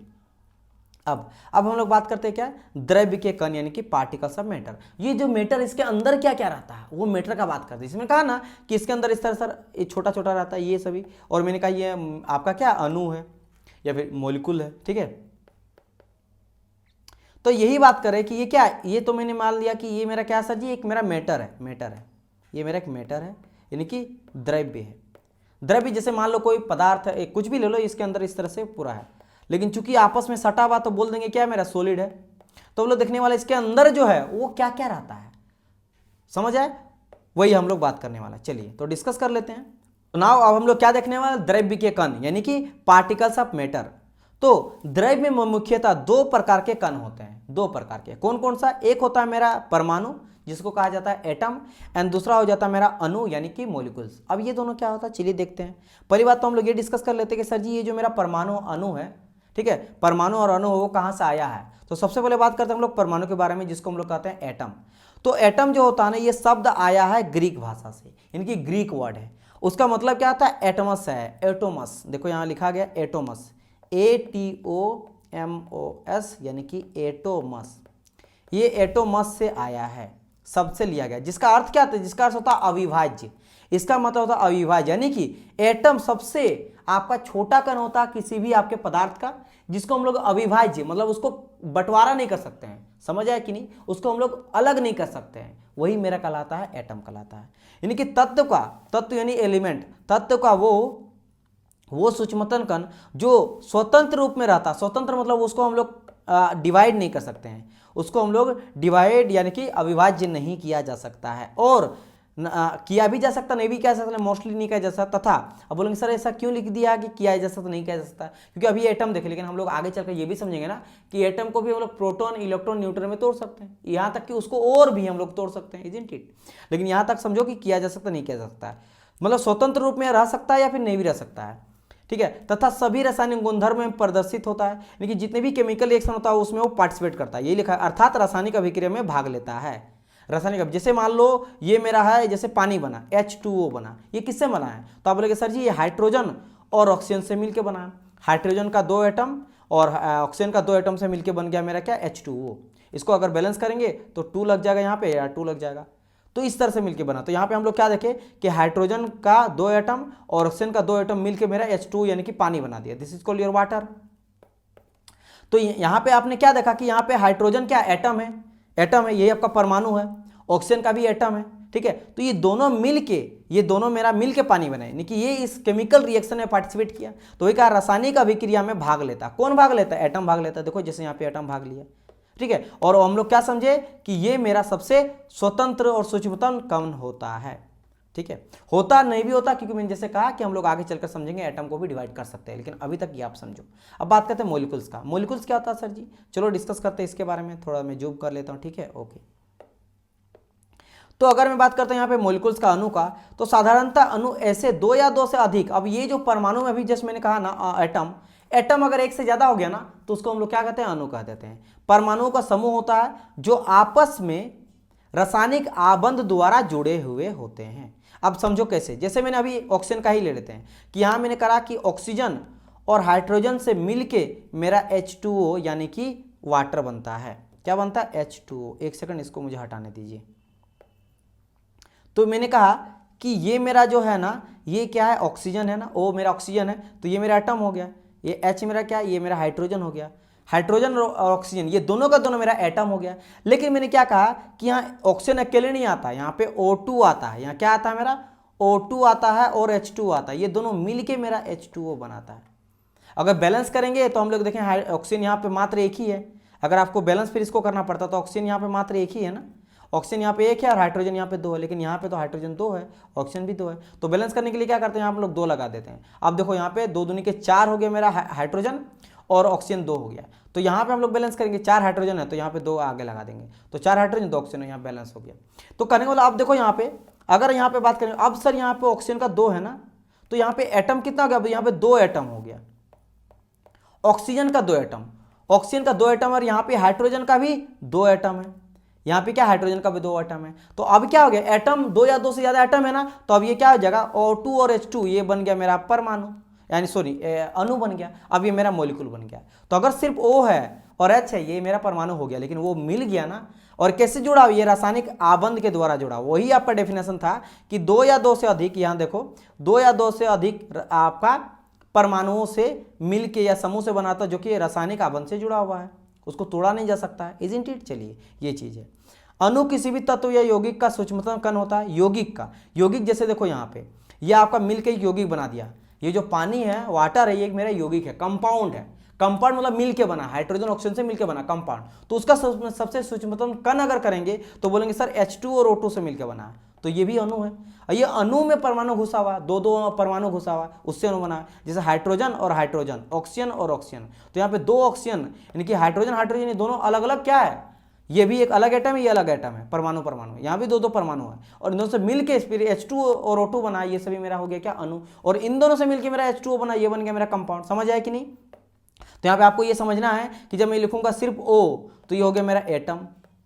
अब हम लोग बात करते हैं क्या, द्रव्य के कण यानी कि पार्टिकल्स ऑफ मैटर। ये जो मैटर इसके अंदर क्या क्या रहता है वो मैटर का बात करते हैं। इसमें कहा ना कि इसके अंदर इस तरह सर ये छोटा छोटा रहता है ये सभी, और मैंने कहा ये आपका क्या अणु है या फिर मॉलिक्यूल है, ठीक है। तो यही बात करें कि ये क्या, ये तो मैंने मान लिया कि ये मेरा क्या सर जी, एक मेरा मैटर है, मैटर है, ये मेरा एक मैटर है यानी कि द्रव्य है। द्रव्य जैसे मान लो कोई पदार्थ है, कुछ भी ले लो, इसके अंदर इस तरह से पूरा है, लेकिन चूंकि आपस में सटा हुआ तो बोल देंगे क्या मेरा सॉलिड है। तो हम लोग देखने वाले इसके अंदर जो है वो क्या क्या रहता है, समझ आए, वही हम लोग बात करने वाला। चलिए तो डिस्कस कर लेते हैं। तो नाउ अब हम लोग क्या देखने वाले, द्रव्य के कण यानी कि पार्टिकल्स ऑफ मैटर। तो द्रव्य में मुख्यतः दो प्रकार के कण होते हैं, दो प्रकार के, कौन कौन सा, एक होता है मेरा परमाणु जिसको कहा जाता है एटम, एंड दूसरा हो जाता है मेरा अणु यानी कि मॉलिक्यूल्स। अब ये दोनों क्या होता है चलिए देखते हैं। पहली बात तो हम लोग ये डिस्कस कर लेते हैं कि सर जी ये जो मेरा परमाणु अणु है, ठीक है, परमाणु और अणु वो कहाँ से आया है। तो सबसे पहले बात करते हैं हम लोग परमाणु के बारे में, जिसको हम लोग कहते हैं एटम। तो एटम जो होता है ना, ये शब्द आया है ग्रीक भाषा से, इनकी ग्रीक वर्ड है, उसका मतलब क्या आता है एटमस है, एटोमस, देखो यहाँ लिखा गया एटोमस, ATOMOS यानी कि एटोमस। ये एटोमस से आया है, सबसे लिया गया, जिसका अर्थ क्या था, जिसका अर्थ होता है अविभाज्य। इसका मतलब होता है अविभाज्य, यानी कि एटम सबसे आपका छोटा कण होता है किसी भी आपके पदार्थ का, जिसको हम लोग अविभाज्य मतलब उसको बंटवारा नहीं कर सकते हैं, समझ आया कि नहीं, उसको हम लोग अलग नहीं कर सकते हैं, वही मेरा कहलाता है एटम कहलाता है। यानी कि तत्व का, तत्व यानी एलिमेंट, तत्व का वो सूक्ष्मतम कण जो स्वतंत्र रूप में रहता, स्वतंत्र मतलब उसको हम लोग डिवाइड नहीं कर सकते हैं, उसको हम लोग डिवाइड यानी कि अविभाज्य नहीं किया जा सकता है, और किया भी जा सकता नहीं भी किया जा सकता, मोस्टली नहीं किया जा सकता था। अब बोलेंगे सर ऐसा क्यों लिख दिया कि किया जा सकता नहीं किया जा सकता, क्योंकि अभी एटम देखे, लेकिन हम लोग आगे चलकर ये भी समझेंगे ना कि एटम को भी हम लोग प्रोटॉन इलेक्ट्रॉन न्यूट्रॉन में तोड़ सकते हैं, यहाँ तक कि उसको और भी हम लोग तोड़ सकते हैं, इजंट इट। लेकिन यहाँ तक समझो कि किया जा सकता नहीं किया जा सकता है, मतलब स्वतंत्र रूप में रह सकता है या फिर नहीं भी रह सकता है, ठीक है। तथा सभी रासायनिक गुणधर्म में प्रदर्शित होता है, लेकिन जितने भी केमिकल रिएक्शन होता है उसमें वो पार्टिसिपेट करता है, यही लिखा है, अर्थात रासायनिक अभिक्रिया में भाग लेता है। रासायनिक, जैसे मान लो ये मेरा है, जैसे पानी बना H2O बना, ये किससे बना है, तो आप बोलेंगे सर जी ये हाइड्रोजन और ऑक्सीजन से मिलकर बना है, हाइड्रोजन का 2 एटम और ऑक्सीजन का 2 एटम से मिलकर बन गया मेरा क्या H2O। इसको अगर बैलेंस करेंगे तो 2 लग जाएगा यहाँ पे या 2 लग जाएगा, तो इस तरह से मिलके बना। तो यहाँ पे हम लोग क्या देखें कि हाइड्रोजन का 2 एटम और ऑक्सीजन का 2 एटम मिलके मेरा H2 यानी कि पानी बना दिया, this is called your water. तो यहाँ पे आपने क्या देखा कि यहाँ पे हाइड्रोजन क्या एटम है, एटम है, यही आपका परमाणु है, ऑक्सीजन का भी एटम है, ठीक है। तो ये दोनों मिलके, ये दोनों मेरा मिलके पानी बनाए, यानी कि ये इस केमिकल रिएक्शन में पार्टिसिपेट किया, तो वही कहा रासायनिक अभिक्रिया में भाग लेता। कौन भाग लेता है, एटम भाग लेता है, देखो जैसे यहाँ पे एटम भाग लिया, ठीक है। और हम लोग क्या समझे कि ये मेरा सबसे स्वतंत्र और सूक्ष्मतम कण होता है, ठीक है। होता नहीं भी होता, क्योंकि मैंने जैसे कहा कि हम लोग आगे चलकर समझेंगे एटम को भी डिवाइड कर सकते हैं, लेकिन अभी तक ये आप समझो। अब बात करते हैं मॉलिक्यूल्स का। मॉलिक्यूल्स क्या होता है सर जी, चलो डिस्कस करते हैं इसके बारे में, थोड़ा मैं जूम कर लेता हूँ, ठीक है, ओके। तो अगर मैं बात करता हूं यहाँ पे मॉलिक्यूल्स का, अणु का, तो साधारणतः अणु ऐसे 2 या 2 से अधिक, अब ये जो परमाणु में अभी जस्ट मैंने कहा ना एटम, एटम अगर एक से ज्यादा हो गया ना तो उसको हम लोग क्या कहते हैं, अणु कह देते हैं। परमाणुओं का समूह होता है जो आपस में रासायनिक आबंध द्वारा जुड़े हुए होते हैं। अब समझो कैसे, जैसे मैंने अभी ऑक्सीजन का ही ले लेते हैं कि यहां मैंने कहा कि ऑक्सीजन और हाइड्रोजन से मिलके मेरा H2O यानी कि वाटर बनता है। क्या बनता है, H2O। एक सेकंड इसको मुझे हटाने दीजिए। तो मैंने कहा कि ये मेरा जो है ना, ये क्या है, ऑक्सीजन है ना, ओ मेरा ऑक्सीजन है, तो ये मेरा एटम हो गया, ये H मेरा क्या, ये मेरा हाइड्रोजन हो गया, हाइड्रोजन और ऑक्सीजन ये दोनों का दोनों मेरा एटम हो गया। लेकिन मैंने क्या कहा कि यहाँ ऑक्सीजन अकेले नहीं आता, यहाँ पे O2 आता है, यहाँ क्या आता है मेरा O2 आता है और H2 आता है, ये दोनों मिलके मेरा H2O बनाता है। अगर बैलेंस करेंगे तो हम लोग देखें ऑक्सीजन यहाँ पे मात्र एक ही है, अगर आपको बैलेंस फिर इसको करना पड़ता तो ऑक्सीजन यहाँ पे मात्र एक ही है ना, ऑक्सीजन यहाँ पे 1 है और हाइड्रोजन यहाँ पे 2 है, लेकिन यहाँ पे तो हाइड्रोजन 2 है, ऑक्सीजन भी 2 है। तो बैलेंस करने के लिए क्या करते हैं, यहाँ पे लोग 2 लगा देते हैं। अब देखो यहाँ पे 2 दूनी के 4 हो गया मेरा हाइड्रोजन और ऑक्सीजन 2 हो गया। तो यहाँ पे हम लोग बैलेंस करेंगे, 4 हाइड्रोजन है तो यहाँ पे 2 आगे लगा देंगे, तो 4 हाइड्रोजन 2 ऑक्सीजन यहाँ बैलेंस हो गया। तो करने वाला आप देखो यहाँ पे, अगर यहाँ पे बात करें, अब सर यहाँ पे ऑक्सीजन का 2 है ना, तो यहाँ पे एटम कितना हो गया, यहाँ पे 2 एटम हो गया, ऑक्सीजन का 2 एटम, ऑक्सीजन का 2 एटम, और यहाँ पे हाइड्रोजन का भी 2 एटम है, यहाँ पे क्या हाइड्रोजन का भी 2 एटम है। तो अब क्या हो गया, एटम 2 या 2 से ज्यादा एटम है ना, तो अब ये क्या हो जाएगा, O2 और H2, ये बन गया मेरा परमाणु, यानी सॉरी अणु बन गया। अब ये मेरा मॉलिक्यूल बन गया। तो अगर सिर्फ O है और H है, ये मेरा परमाणु हो गया, लेकिन वो मिल गया ना। और कैसे जुड़ा, ये रासायनिक आबंध के द्वारा जुड़ा, वही आपका डेफिनेशन था कि 2 या 2 से अधिक, यहाँ देखो 2 या 2 से अधिक आपका परमाणुओं से मिलके या समूह से बनाता, जो कि रासायनिक आबंध से जुड़ा हुआ है, उसको तोड़ा नहीं जा सकता है, इजंट इट। चलिए ये चीज है। अणु किसी भी तत्व या यौगिक का सूक्ष्मतम कण होता है, यौगिक का, यौगिक जैसे देखो यहाँ पे ये आपका मिलके यौगिक बना दिया, ये जो पानी है वाटर है, ये मेरा यौगिक है, कंपाउंड है। कंपाउंड मतलब मिलके बना, हाइड्रोजन ऑक्सीजन से मिलके बना कंपाउंड। तो उसका सबसे सूक्ष्मतम कण अगर करेंगे तो बोलेंगे सर H2 और O2 से मिलके बना है, तो ये भी अणु है। ये अणु में परमाणु घुसा हुआ, 2 परमाणु घुसा हुआ, उससे अणु बना है। जैसे हाइड्रोजन और हाइड्रोजन, ऑक्सीजन और ऑक्सीजन, तो यहाँ पे 2 ऑक्सीजन, यानी कि हाइड्रोजन हाइड्रोजन, ये दोनों अलग अलग क्या है, ये भी एक अलग एटम है, ये अलग एटम है, परमाणु परमाणु, यहाँ भी 2 परमाणु है, और इन दोनों से मिलके फिर H2 और O2 बना, ये सभी मेरा हो गया क्या, अणु। और इन दोनों से मिलके मेरा H2O बना, ये बन गया मेरा कंपाउंड। समझ आया कि नहीं। तो यहाँ पे आपको ये समझना है कि जब मैं लिखूंगा सिर्फ O, तो ये हो गया मेरा एटम,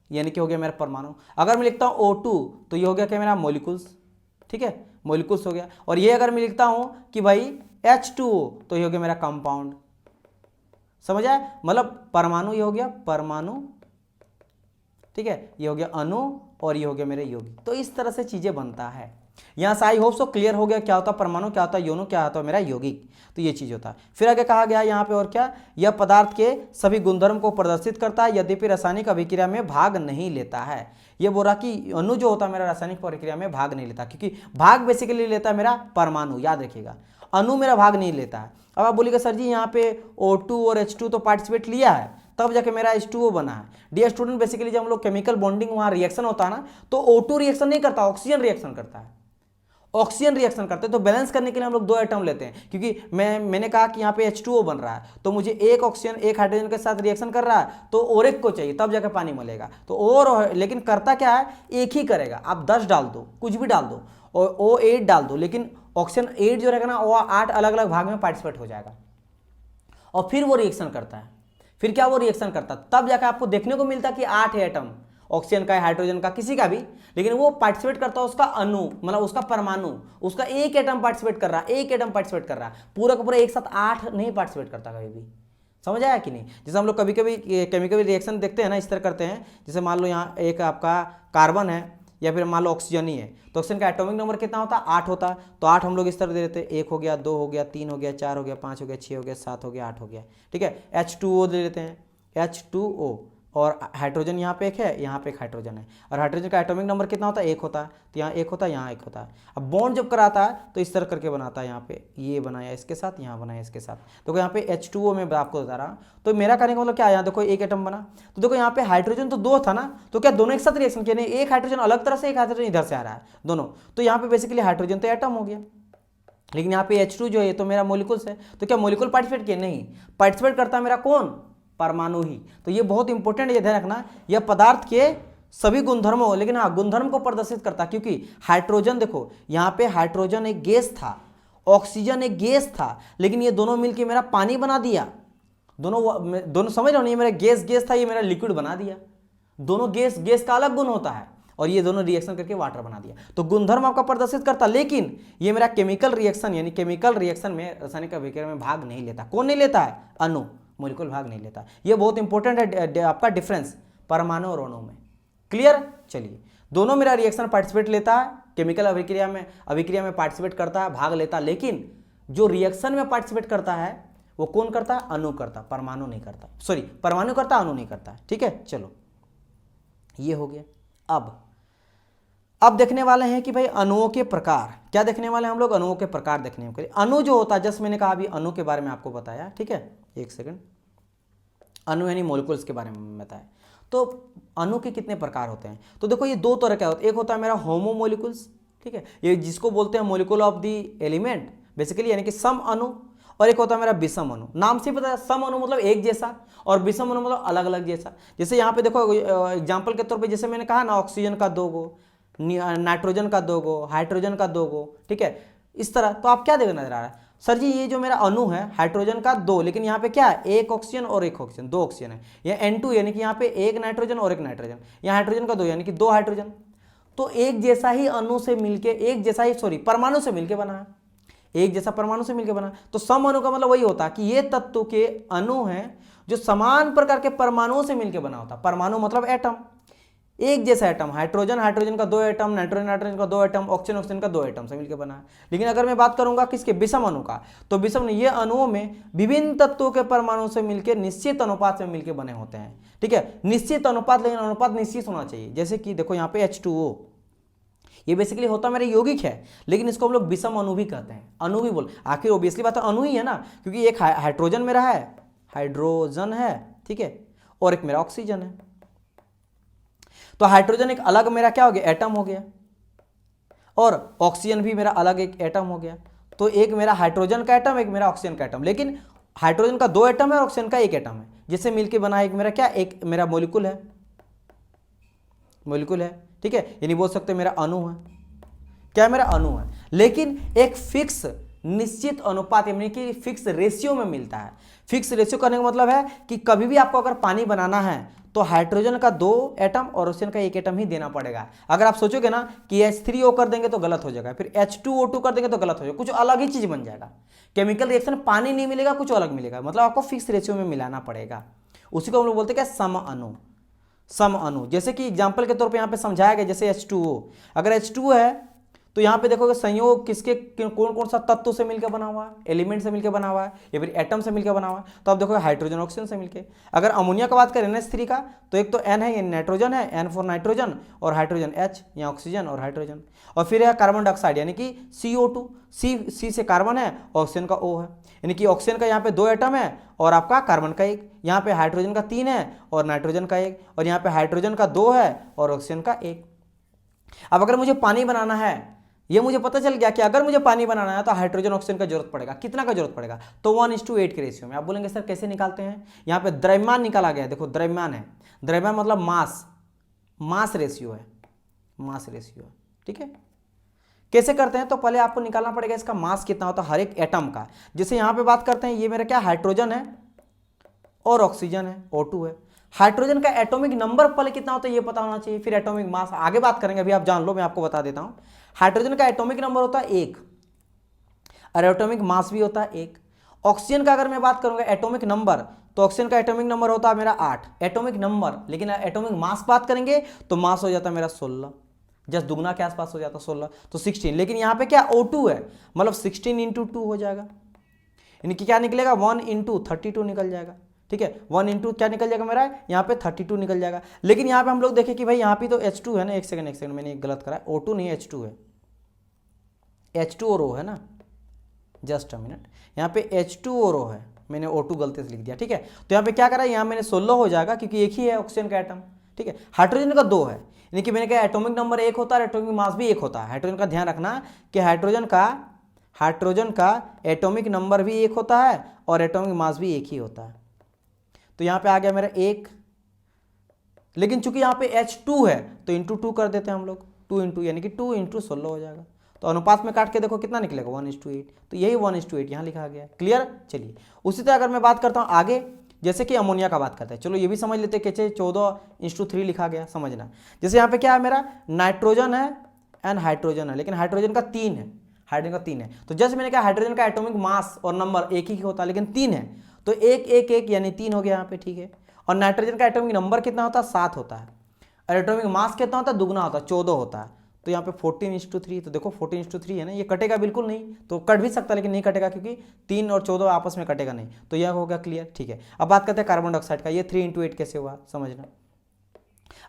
यानी कि हो गया मेरा परमाणु। अगर मैं लिखता हूँ O2, तो ये हो गया क्या, मेरा मॉलिक्यूल्स, ठीक है, मॉलिक्यूल्स हो गया। और ये अगर मैं लिखता हूं कि भाई H2O, तो ये हो गया मेरा कंपाउंड। समझ आए, मतलब परमाणु ये हो गया परमाणु, ठीक है, ये हो गया अणु, और ये हो गया मेरे यौगिक। तो इस तरह से चीजें बनता है। यहां से आई होप सो क्लियर हो गया क्या होता है परमाणु, क्या होता है योनु, क्या होता है मेरा यौगिक। तो ये चीज होता है। फिर आगे कहा गया यहाँ पे और क्या, यह पदार्थ के सभी गुणधर्म को प्रदर्शित करता है, यद्यपि रासायनिक अभिक्रिया में भाग नहीं लेता है। ये बोल रहा कि अणु जो होता है मेरा रासायनिक प्रक्रिया में भाग नहीं लेता, क्योंकि भाग बेसिकली लेता है मेरा परमाणु, याद रखिएगा, अणु मेरा भाग नहीं लेता है। अब आप बोलिएगा सर जी यहाँ पे O2 और H2 तो पार्टिसिपेट लिया है, तब जाके मेरा H2O बना है। डियर स्टूडेंट, बेसिकली जब हम लोग केमिकल बॉन्डिंग वहां रिएक्शन होता है ना, तो O2 रिएक्शन नहीं करता, ऑक्सीजन रिएक्शन करता है, ऑक्सीजन रिएक्शन करते हैं। तो बैलेंस करने के लिए हम लोग 2 एटम लेते हैं, क्योंकि मैंने कहा कि यहाँ पे H2O बन रहा है, तो मुझे एक ऑक्सीजन एक हाइड्रोजन के साथ रिएक्शन कर रहा है, तो और एक को चाहिए, तब जाकर पानी मिलेगा। तो और लेकिन करता क्या है, एक ही करेगा। आप 10 डाल दो, कुछ भी डाल दो, और O8 डाल दो, लेकिन ऑक्सीजन 8 जो रहेगा ना, वो 8 अलग अलग भाग में पार्टिसिपेट हो जाएगा, और फिर वो रिएक्शन करता है। फिर क्या वो रिएक्शन करता, तब जाकर आपको देखने को मिलता कि 8 है एटम, ऑक्सीजन का, हाइड्रोजन का, किसी का भी, लेकिन वो पार्टिसिपेट करता है उसका अणु, मतलब उसका परमाणु, उसका एक एटम पार्टिसिपेट कर रहा है, एक एटम पार्टिसिपेट कर रहा है, पूरा का पूरा एक साथ 8 नहीं पार्टिसिपेट करता कभी भी। समझ आया कि नहीं। जैसे हम लोग कभी कभी केमिकल रिएक्शन देखते हैं ना, इस तरह करते हैं, जैसे मान लो यहाँ एक आपका कार्बन है, या फिर मान लो ऑक्सीजन ही है, तो ऑक्सीजन का एटॉमिक नंबर कितना होता है, 8 होता है। तो 8 हम लोग इस तरह दे देते हैं, 1 हो गया, 2 हो गया, 3 हो गया, 4 हो गया, 5 हो गया, 6 हो गया, 7 हो गया, 8 हो गया, ठीक है। H2O दे देते हैं, H2O, और हाइड्रोजन यहाँ पे एक है, यहाँ पे एक हाइड्रोजन है, और हाइड्रोजन का एटॉमिक नंबर कितना होता है, 1 होता है, तो यहाँ 1 होता है, यहाँ 1 होता है। अब बॉन्ड जब कराता है तो इस तरह करके बनाता है, यहाँ पे ये बनाया इसके साथ, यहाँ बनाया इसके साथ। तो यहाँ पे H2O में आपको बता रहा, तो मेरा कहने का मतलब क्या है, यहाँ देखो एक एटम बना, तो देखो यहाँ पे हाइड्रोजन तो 2 था ना, तो क्या दोनों एक साथ रिएक्शन किया, नहीं, एक हाइड्रोजन अलग तरह से, एक हाइड्रोजन इधर से आ रहा है, दोनों। तो यहाँ पे बेसिकली हाइड्रोजन तो एटम हो गया, लेकिन यहाँ पे H2 जो है तो मेरा मोलिकुल्स है। तो क्या मोलिकुल पार्टिसिपेट किए, नहीं, पार्टिसिपेट करता है मेरा कौन, परमाणु ही। तो ये बहुत इंपॉर्टेंट, ये ध्यान रखना, यह पदार्थ के सभी गुणधर्मों, लेकिन हाँ गुणधर्म को प्रदर्शित करता, क्योंकि हाइड्रोजन देखो यहाँ पे हाइड्रोजन एक गैस था, ऑक्सीजन एक गैस था, लेकिन ये दोनों मिलके मेरा पानी बना दिया। दोनों समझ रहे हो, ये मेरा गैस था, ये मेरा लिक्विड बना दिया। दोनों गैस का अलग गुण होता है, और ये दोनों रिएक्शन करके वाटर बना दिया। तो गुणधर्म आपका प्रदर्शित करता, लेकिन ये मेरा केमिकल रिएक्शन, यानी केमिकल रिएक्शन में, रासायनिक अभिक्रिया में भाग नहीं लेता। कौन नहीं लेता है, अणु, मोलिकुल भाग नहीं लेता। ये बहुत इंपॉर्टेंट है आपका डिफरेंस परमाणु और अणु में। क्लियर। चलिए, दोनों मेरा रिएक्शन पार्टिसिपेट लेता है, केमिकल अभिक्रिया में पार्टिसिपेट करता है, भाग लेता, लेकिन जो रिएक्शन में पार्टिसिपेट करता है वो कौन करता है, अणु करता, परमाणु नहीं करता, सॉरी परमाणु करता, अणु नहीं करता। ठीक है, चलो ये हो गया। अब देखने वाले हैं कि भाई अणुओं के प्रकार, क्या देखने वाले हैं हम लोग, अणुओं के प्रकार देखने के लिए। अणु जो होता है, जस्ट मैंने कहा अभी अणु के बारे में आपको बताया, ठीक है, एक सेकंड, अणु यानी मॉलिक्यूल्स के बारे में बताया। तो अणु के कितने प्रकार होते हैं, तो देखो ये 2 तरह के होते हैं। एक होता है मेरा होमो मॉलिक्यूल्स, ठीक है, ये जिसको बोलते हैं molecule of the element basically, यानी कि सम अणु, और एक होता है मेरा विषम अणु। नाम से पता है, सम अणु मतलब एक जैसा और विषम अणु मतलब अलग अलग जैसा। जैसे यहाँ पे देखो एग्जाम्पल के तौर पे जैसे मैंने कहा ना, ऑक्सीजन का 2 गो, नाइट्रोजन का 2 गो, हाइड्रोजन का 2 गो, ठीक है, इस तरह। तो आप क्या देखना नजर आ रहा है सर जी, ये जो मेरा अणु है हाइड्रोजन का 2, लेकिन यहाँ पे क्या है, एक ऑक्सीजन और एक ऑक्सीजन, 2 ऑक्सीजन है। ये N2 यानी कि यहाँ पे एक नाइट्रोजन और एक नाइट्रोजन, यहाँ हाइड्रोजन का 2 यानी कि 2 हाइड्रोजन। तो एक जैसा ही अणु से मिलके, एक जैसा ही परमाणु से मिलके बना है, एक जैसा परमाणु से मिलकर बना। तो सम अणु का मतलब वही होता है कि ये तत्व के अणु हैं जो समान प्रकार के परमाणुओं से मिलकर बना होता। परमाणु मतलब एटम, एक जैसा एटम, हाइड्रोजन हाइड्रोजन का 2 एटम, नाइट्रोजन नाइट्रोजन का 2 एटम, ऑक्सीजन ऑक्सीजन का 2 एटम से मिलकर बना है। लेकिन अगर मैं बात करूंगा किसके, विषम अणु का, तो विषम ये अणुओं में विभिन्न तत्वों के परमाणुओं से मिलकर निश्चित अनुपात में मिलकर बने होते हैं, ठीक है, निश्चित अनुपात, लेकिन अनुपात निश्चित होना चाहिए। जैसे कि देखो यहाँ पे H2O, ये बेसिकली होता मेरे यौगिक है, लेकिन इसको हम लोग विषम अणु भी कहते हैं, अणु भी बोल, आखिर ओबियसली बात है अणु ही है ना, क्योंकि एक हाइड्रोजन मेरा है, हाइड्रोजन है, ठीक है, और एक मेरा ऑक्सीजन है। तो हाइड्रोजन एक अलग मेरा क्या हो गया, एटम हो गया, और ऑक्सीजन भी मेरा अलग एक एटम हो गया। तो एक मेरा हाइड्रोजन का एटम, एक मेरा ऑक्सीजन का एटम, लेकिन हाइड्रोजन का 2 एटम है और ऑक्सीजन का 1 एटम है, जिससे मिलकर बना एक मेरा क्या, एक मेरा मॉलिक्यूल है, मॉलिक्यूल है, ठीक है, यानी बोल सकते मेरा अणु है, क्या मेरा अणु है, लेकिन एक फिक्स निश्चित अनुपात यानी कि फिक्स रेशियो में मिलता है। फिक्स रेशियो करने का मतलब है कि कभी भी आपको अगर पानी बनाना है तो हाइड्रोजन का 2 एटम और ऑक्सीजन का 1 एटम ही देना पड़ेगा। अगर आप सोचोगे ना कि H3O कर देंगे तो गलत हो जाएगा, फिर H2O2 कर देंगे तो गलत हो जाएगा, कुछ अलग ही चीज बन जाएगा। केमिकल रिएक्शन पानी नहीं मिलेगा, कुछ अलग मिलेगा, मतलब आपको फिक्स रेशियो में मिलाना पड़ेगा। उसी को हम लोग बोलते हैं क्या, सम अणु, सम अणु। जैसे कि एग्जांपल के तौर पे यहाँ पे समझाया गया, जैसे H2O, अगर H2 है तो यहाँ पे देखोगे संयोग किसके, कौन कौन सा तत्व से मिलकर बना हुआ है, एलिमेंट से मिलकर बना हुआ है या फिर एटम से मिलकर बना हुआ है। तो आप देखोगे हाइड्रोजन ऑक्सीजन से मिलकर। अगर अमोनिया का बात करें NH3 का, तो एक तो N है, ये नाइट्रोजन है, N फॉर नाइट्रोजन, और हाइड्रोजन H, यहाँ ऑक्सीजन और हाइड्रोजन, और फिर है कार्बन डाइऑक्साइड यानी कि CO2, C से कार्बन है, ऑक्सीजन का O है, यानी कि ऑक्सीजन का यहाँ पे 2 एटम है और आपका कार्बन का 1, यहाँ पे हाइड्रोजन का 3 है और नाइट्रोजन का 1, और यहाँ पे हाइड्रोजन का 2 है और ऑक्सीजन का 1। अब अगर मुझे पानी बनाना है, ये मुझे पता चल गया कि अगर मुझे पानी बनाना है तो हाइड्रोजन ऑक्सीजन का जरूरत पड़ेगा, कितना का जरूरत पड़ेगा, तो 1:8 के रेशियो में। आप बोलेंगे सर कैसे निकालते हैं, यहाँ पे द्रव्यमान निकाला गया है, देखो द्रव्यमान है, द्रव्यमान मतलब मास, मास रेशियो है, मास रेशियो है, ठीक है। कैसे करते हैं, तो पहले आपको निकालना पड़ेगा इसका मास कितना होता है हर एक एटम का। जैसे यहाँ पे बात करते हैं, ये मेरा क्या हाइड्रोजन है और ऑक्सीजन है, O2 है। हाइड्रोजन का एटॉमिक नंबर पहले कितना होता है ये पता होना चाहिए, फिर एटॉमिक मास आगे बात करेंगे, अभी आप जान लो, मैं आपको बता देता हूं। हाइड्रोजन का एटॉमिक नंबर होता है 1 और एटॉमिक मास भी होता है 1। ऑक्सीजन का अगर मैं बात करूंगा एटॉमिक नंबर, तो ऑक्सीजन का एटॉमिक नंबर होता है मेरा 8 एटॉमिक नंबर, लेकिन एटॉमिक मास बात करेंगे तो मास हो जाता है मेरा 16, जस्ट दुगना के आसपास हो जाता 16, तो 16। लेकिन यहाँ पे क्या O2 है, मतलब 16 × 2 हो जाएगा, यानी कि क्या निकलेगा 1 × 32 निकल जाएगा, ठीक है। 1 × क्या निकल जाएगा मेरा, यहाँ पे 32 निकल जाएगा। लेकिन यहाँ पे हम लोग देखें कि भाई यहाँ पे तो H2 है ना, एक सेकंड मैंने एक गलत करा, O2 नहीं H2 है, H2 और O है ना, जस्ट अ मिनट, यहाँ पे H2 और O है, मैंने O2 गलती से लिख दिया, ठीक है। तो यहाँ पे क्या करा, यहाँ मैंने 16 हो जाएगा क्योंकि एक ही है ऑक्सीजन का एटम, ठीक है। हाइड्रोजन का 2 है, यानी कि मैंने कहा एटॉमिक नंबर 1 होता है, एटॉमिक मास भी 1 होता है। हाइड्रोजन का ध्यान रखना कि हाइड्रोजन का एटॉमिक नंबर भी 1 होता है और एटॉमिक मास भी 1 ही होता है। तो यहाँ पे आ गया मेरा 1, लेकिन चूंकि यहाँ पे H2 है तो इंटू 2 कर देते हैं हम लोग, 2 × यानी कि 2 × 16 हो जाएगा। तो अनुपात में काट के देखो कितना निकलेगा 1:8, तो यही 1:8 यहाँ लिखा गया है। क्लियर, चलिए उसी तरह अगर मैं बात करता हूँ आगे, जैसे कि अमोनिया का बात करते हैं, चलो ये भी समझ लेते हैं कैसे 14:3 लिखा गया, समझना। जैसे यहाँ पे क्या है मेरा नाइट्रोजन है एंड हाइड्रोजन है, लेकिन हाइड्रोजन का 3 है, हाइड्रोजन का 3 है। तो जैसे मैंने कहा हाइड्रोजन का एटॉमिक मास और नंबर एक ही होता है, लेकिन 3 है, तो 1 1 1 यानी 3 हो गया यहाँ पे, ठीक है। और नाइट्रोजन का एटॉमिक नंबर कितना होता है 7 होता है, और एटॉमिक मास कितना होता है दुगना होता है 14 होता है। तो यहाँ पे 14:3, तो देखो 14:3 है ना, ये कटेगा बिल्कुल नहीं, तो कट भी सकता है लेकिन नहीं कटेगा क्योंकि 3 और 14 आपस में कटेगा नहीं, तो यह हो गया क्लियर, ठीक है। अब बात करते हैं कार्बन डाइऑक्साइड का, ये 3 × 8 कैसे हुआ समझना।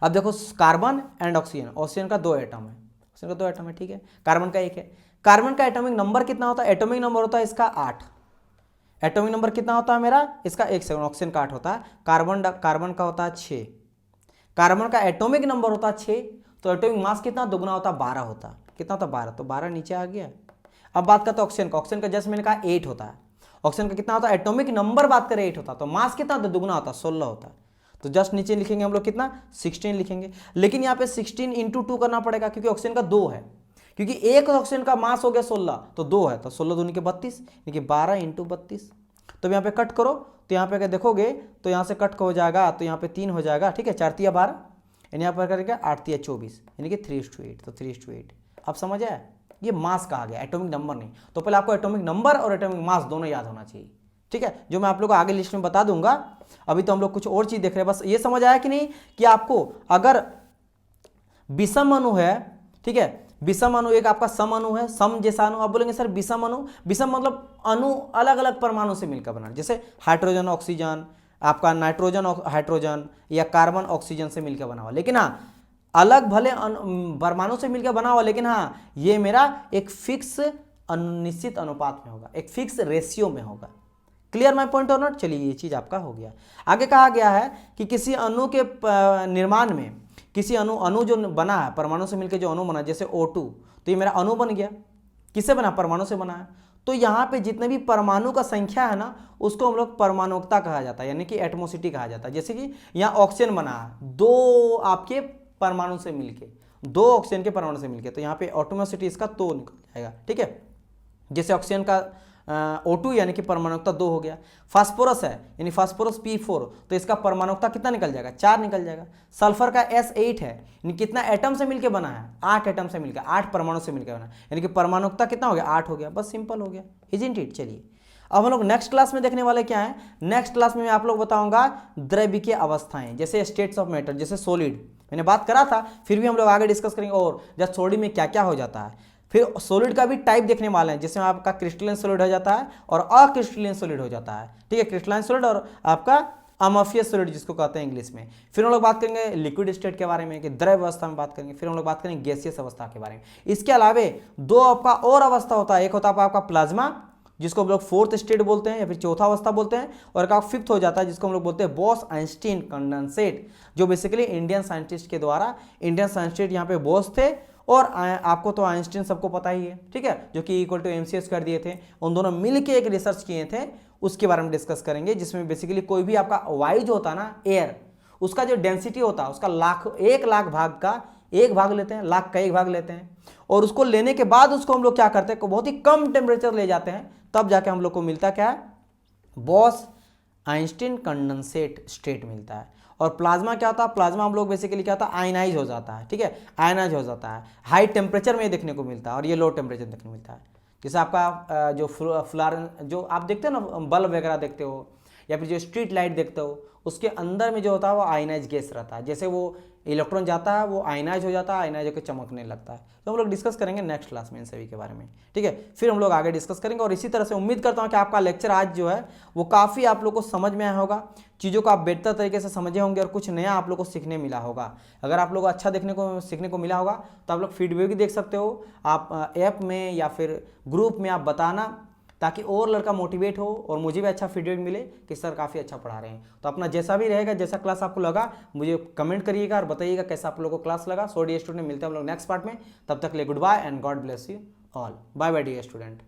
अब देखो कार्बन एंड ऑक्सीजन, ऑक्सीजन का 2 एटम है, ऑक्सीजन का 2 एटम है, ठीक है, कार्बन का 1 है। कार्बन का एटॉमिक नंबर कितना होता है, एटॉमिक नंबर होता है इसका 8, एटॉमिक नंबर कितना होता है मेरा इसका, एक सेकंड, ऑक्सीजन का 8 होता है, कार्बन का होता है 6, कार्बन का एटॉमिक नंबर होता है 6, तो एटॉमिक मास कितना दुगना होता है 12 होता है, कितना होता है 12, तो 12 नीचे आ गया। अब बात करते हैं ऑक्सीजन का, ऑक्सीजन का जैसे मैंने कहा 8 होता है, ऑक्सीजन का कितना होता है, एटॉमिक नंबर बात करें 8 होता, तो मास कितना होता है, दुगना होता है, 16 होता है। तो जस्ट नीचे लिखेंगे हम लोग कितना, 16 लिखेंगे। लेकिन यहाँ पे 16 इंटू 2 करना पड़ेगा, क्योंकि ऑक्सीजन का 2 है, क्योंकि एक ऑक्सीजन का मास हो गया 16, तो 2 है, तो 16 दूनी के 32, यानी 12 इंटू 32। तो यहाँ पे कट करो, तो यहाँ पे अगर देखोगे तो यहाँ से कट हो जाएगा, तो यहाँ पे 3 हो जाएगा, ठीक है, 4 तिया 12, यानी यहाँ पर करेंगे 8 तिया 24, यानी कि 3:8, तो 3:8। अब समझ आया, ये मास कहा गया, एटॉमिक नंबर नहीं। तो पहले आपको एटॉमिक नंबर और एटॉमिक मास दोनों याद होना चाहिए, ठीक है, जो मैं आप लोग को आगे लिस्ट में बता दूंगा। अभी तो हम लोग कुछ और चीज देख रहे हैं, बस ये समझ आया कि नहीं कि आपको अगर विषम अणु है, ठीक है, विषम अणु एक आपका सम अणु है, सम जैसा अणु, आप बोलेंगे सर विषम अणु, विषम मतलब अणु अलग अलग परमाणु से मिलकर बना, जैसे हाइड्रोजन ऑक्सीजन, आपका नाइट्रोजन हाइड्रोजन, या कार्बन ऑक्सीजन से मिलकर बना हुआ, लेकिन हाँ अलग भले परमाणु से मिलकर बना हुआ, लेकिन हाँ ये मेरा एक फिक्स निश्चित अनुपात में होगा, एक फिक्स रेशियो में होगा। क्लियर माई पॉइंट और नॉट। चलिए ये चीज आपका हो गया। आगे कहा गया है कि किसी अणु के निर्माण में, किसी अणु जो बना है परमाणु से मिलकर जो अणु बना, जैसे O2, तो ये मेरा अणु बन गया, किससे बना, परमाणु से बना है। तो यहाँ पे जितने भी परमाणु का संख्या है ना, उसको हम लोग परमाणुकता कहा जाता है, यानी कि एटमोसिटी कहा जाता है। जैसे कि यहाँ ऑक्सीजन बना है 2 आपके परमाणु से मिलके, 2 ऑक्सीजन के परमाणु से मिलके, तो यहाँ पे एटमोसिटी इसका 2 निकल जाएगा, ठीक है। जैसे ऑक्सीजन का O2 यानी कि परमाणुकता 2 हो गया। फास्फोरस है, यानी फास्फोरस P4, तो इसका परमाणुकता कितना निकल जाएगा, 4 निकल जाएगा। सल्फर का S8 है, यानी कितना एटम से मिलकर बना है, 8 एटम से मिलकर, 8 परमाणु से मिलकर बना, यानी कि परमाणुकता कितना हो गया, 8 हो गया। बस सिंपल हो गया, इजंट इट। चलिए अब हम लोग नेक्स्ट क्लास में देखने वाले क्या है, नेक्स्ट क्लास में मैं आप लोग बताऊंगा द्रव्यकीय अवस्थाएं, जैसे स्टेट्स ऑफ मैटर, जैसे सॉलिड मैंने बात करा था, फिर भी हम लोग आगे डिस्कस करेंगे, और जब सॉलिड में क्या क्या हो जाता है। फिर सॉलिड का भी टाइप देखने वाले हैं, जिसमें आपका क्रिस्टलाइन सॉलिड हो जाता है और अक्रिस्टलाइन सॉलिड हो जाता है, ठीक है, क्रिस्टलाइन सॉलिड और आपका अमॉर्फियस सॉलिड जिसको कहते हैं इंग्लिश में। फिर हम लोग बात करेंगे लिक्विड स्टेट के बारे में, कि द्रव अवस्था में बात करेंगे। फिर हम लोग बात करेंगे गैसियस अवस्था के बारे में। इसके अलावे 2 आपका और अवस्था होता है, एक होता है आपका प्लाज्मा, जिसको हम लोग 4th स्टेट बोलते हैं या फिर चौथा अवस्था बोलते हैं, और एक 5th हो जाता है जिसको हम लोग बोलते हैं बॉस आइंस्टीन कंडेंसेट, जो बेसिकली इंडियन साइंटिस्ट के द्वारा, इंडियन साइंटिस्ट यहाँ पे बॉस थे, और आपको तो आइंस्टीन सबको पता ही है, ठीक है, जो कि इक्वल टू MC कर दिए थे। उन दोनों मिलके एक रिसर्च किए थे, उसके बारे में डिस्कस करेंगे, जिसमें बेसिकली कोई भी आपका वायु जो होता है ना, एयर, उसका जो डेंसिटी होता है, उसका 1 लाख भाग का 1 भाग लेते हैं, लाख का 1 भाग लेते हैं, और उसको लेने के बाद उसको हम लोग क्या करते हैं, बहुत ही कम टेम्परेचर ले जाते हैं, तब जाके हम लोग को मिलता क्या है, बॉस आइंस्टीन कंडेंसेट स्टेट मिलता है। और प्लाज्मा क्या होता है, प्लाज्मा हम लोग बेसिकली क्या होता है, आयनाइज हो जाता है, ठीक है, आयनाइज हो जाता है, हाई टेम्परेचर में देखने को मिलता है, और ये लो टेम्परेचर देखने को मिलता है। जैसे आपका जो जो आप देखते हो ना, बल्ब वगैरह देखते हो, या फिर जो स्ट्रीट लाइट देखते हो, उसके अंदर में जो होता है वो आयनाइज गैस रहता है, जैसे वो इलेक्ट्रॉन जाता है वो आयनाइज हो जाता है, आयनाइज होकर चमकने लगता है। तो हम लोग डिस्कस करेंगे नेक्स्ट क्लास में इन सभी के बारे में, ठीक है, फिर हम लोग आगे डिस्कस करेंगे। और इसी तरह से उम्मीद करता हूँ कि आपका लेक्चर आज जो है वो काफ़ी आप लोग को समझ में आया होगा, चीज़ों को आप बेहतर तरीके से समझे होंगे, और कुछ नया आप लोग को सीखने मिला होगा। अगर आप लोग अच्छा सीखने को मिला होगा, तो आप लोग फीडबैक भी देख सकते हो, आप ऐप में या फिर ग्रुप में आप बताना, ताकि और लड़का मोटिवेट हो और मुझे भी अच्छा फीडबैक मिले कि सर काफ़ी अच्छा पढ़ा रहे हैं। तो अपना जैसा भी रहेगा, जैसा क्लास आपको लगा, मुझे कमेंट करिएगा और बताइएगा कैसा आप लोगों को क्लास लगा। सो डियर स्टूडेंट, मिलते हैं हम लोग नेक्स्ट पार्ट में, तब तक ले good bye and God bless you all. Bye bye dear student.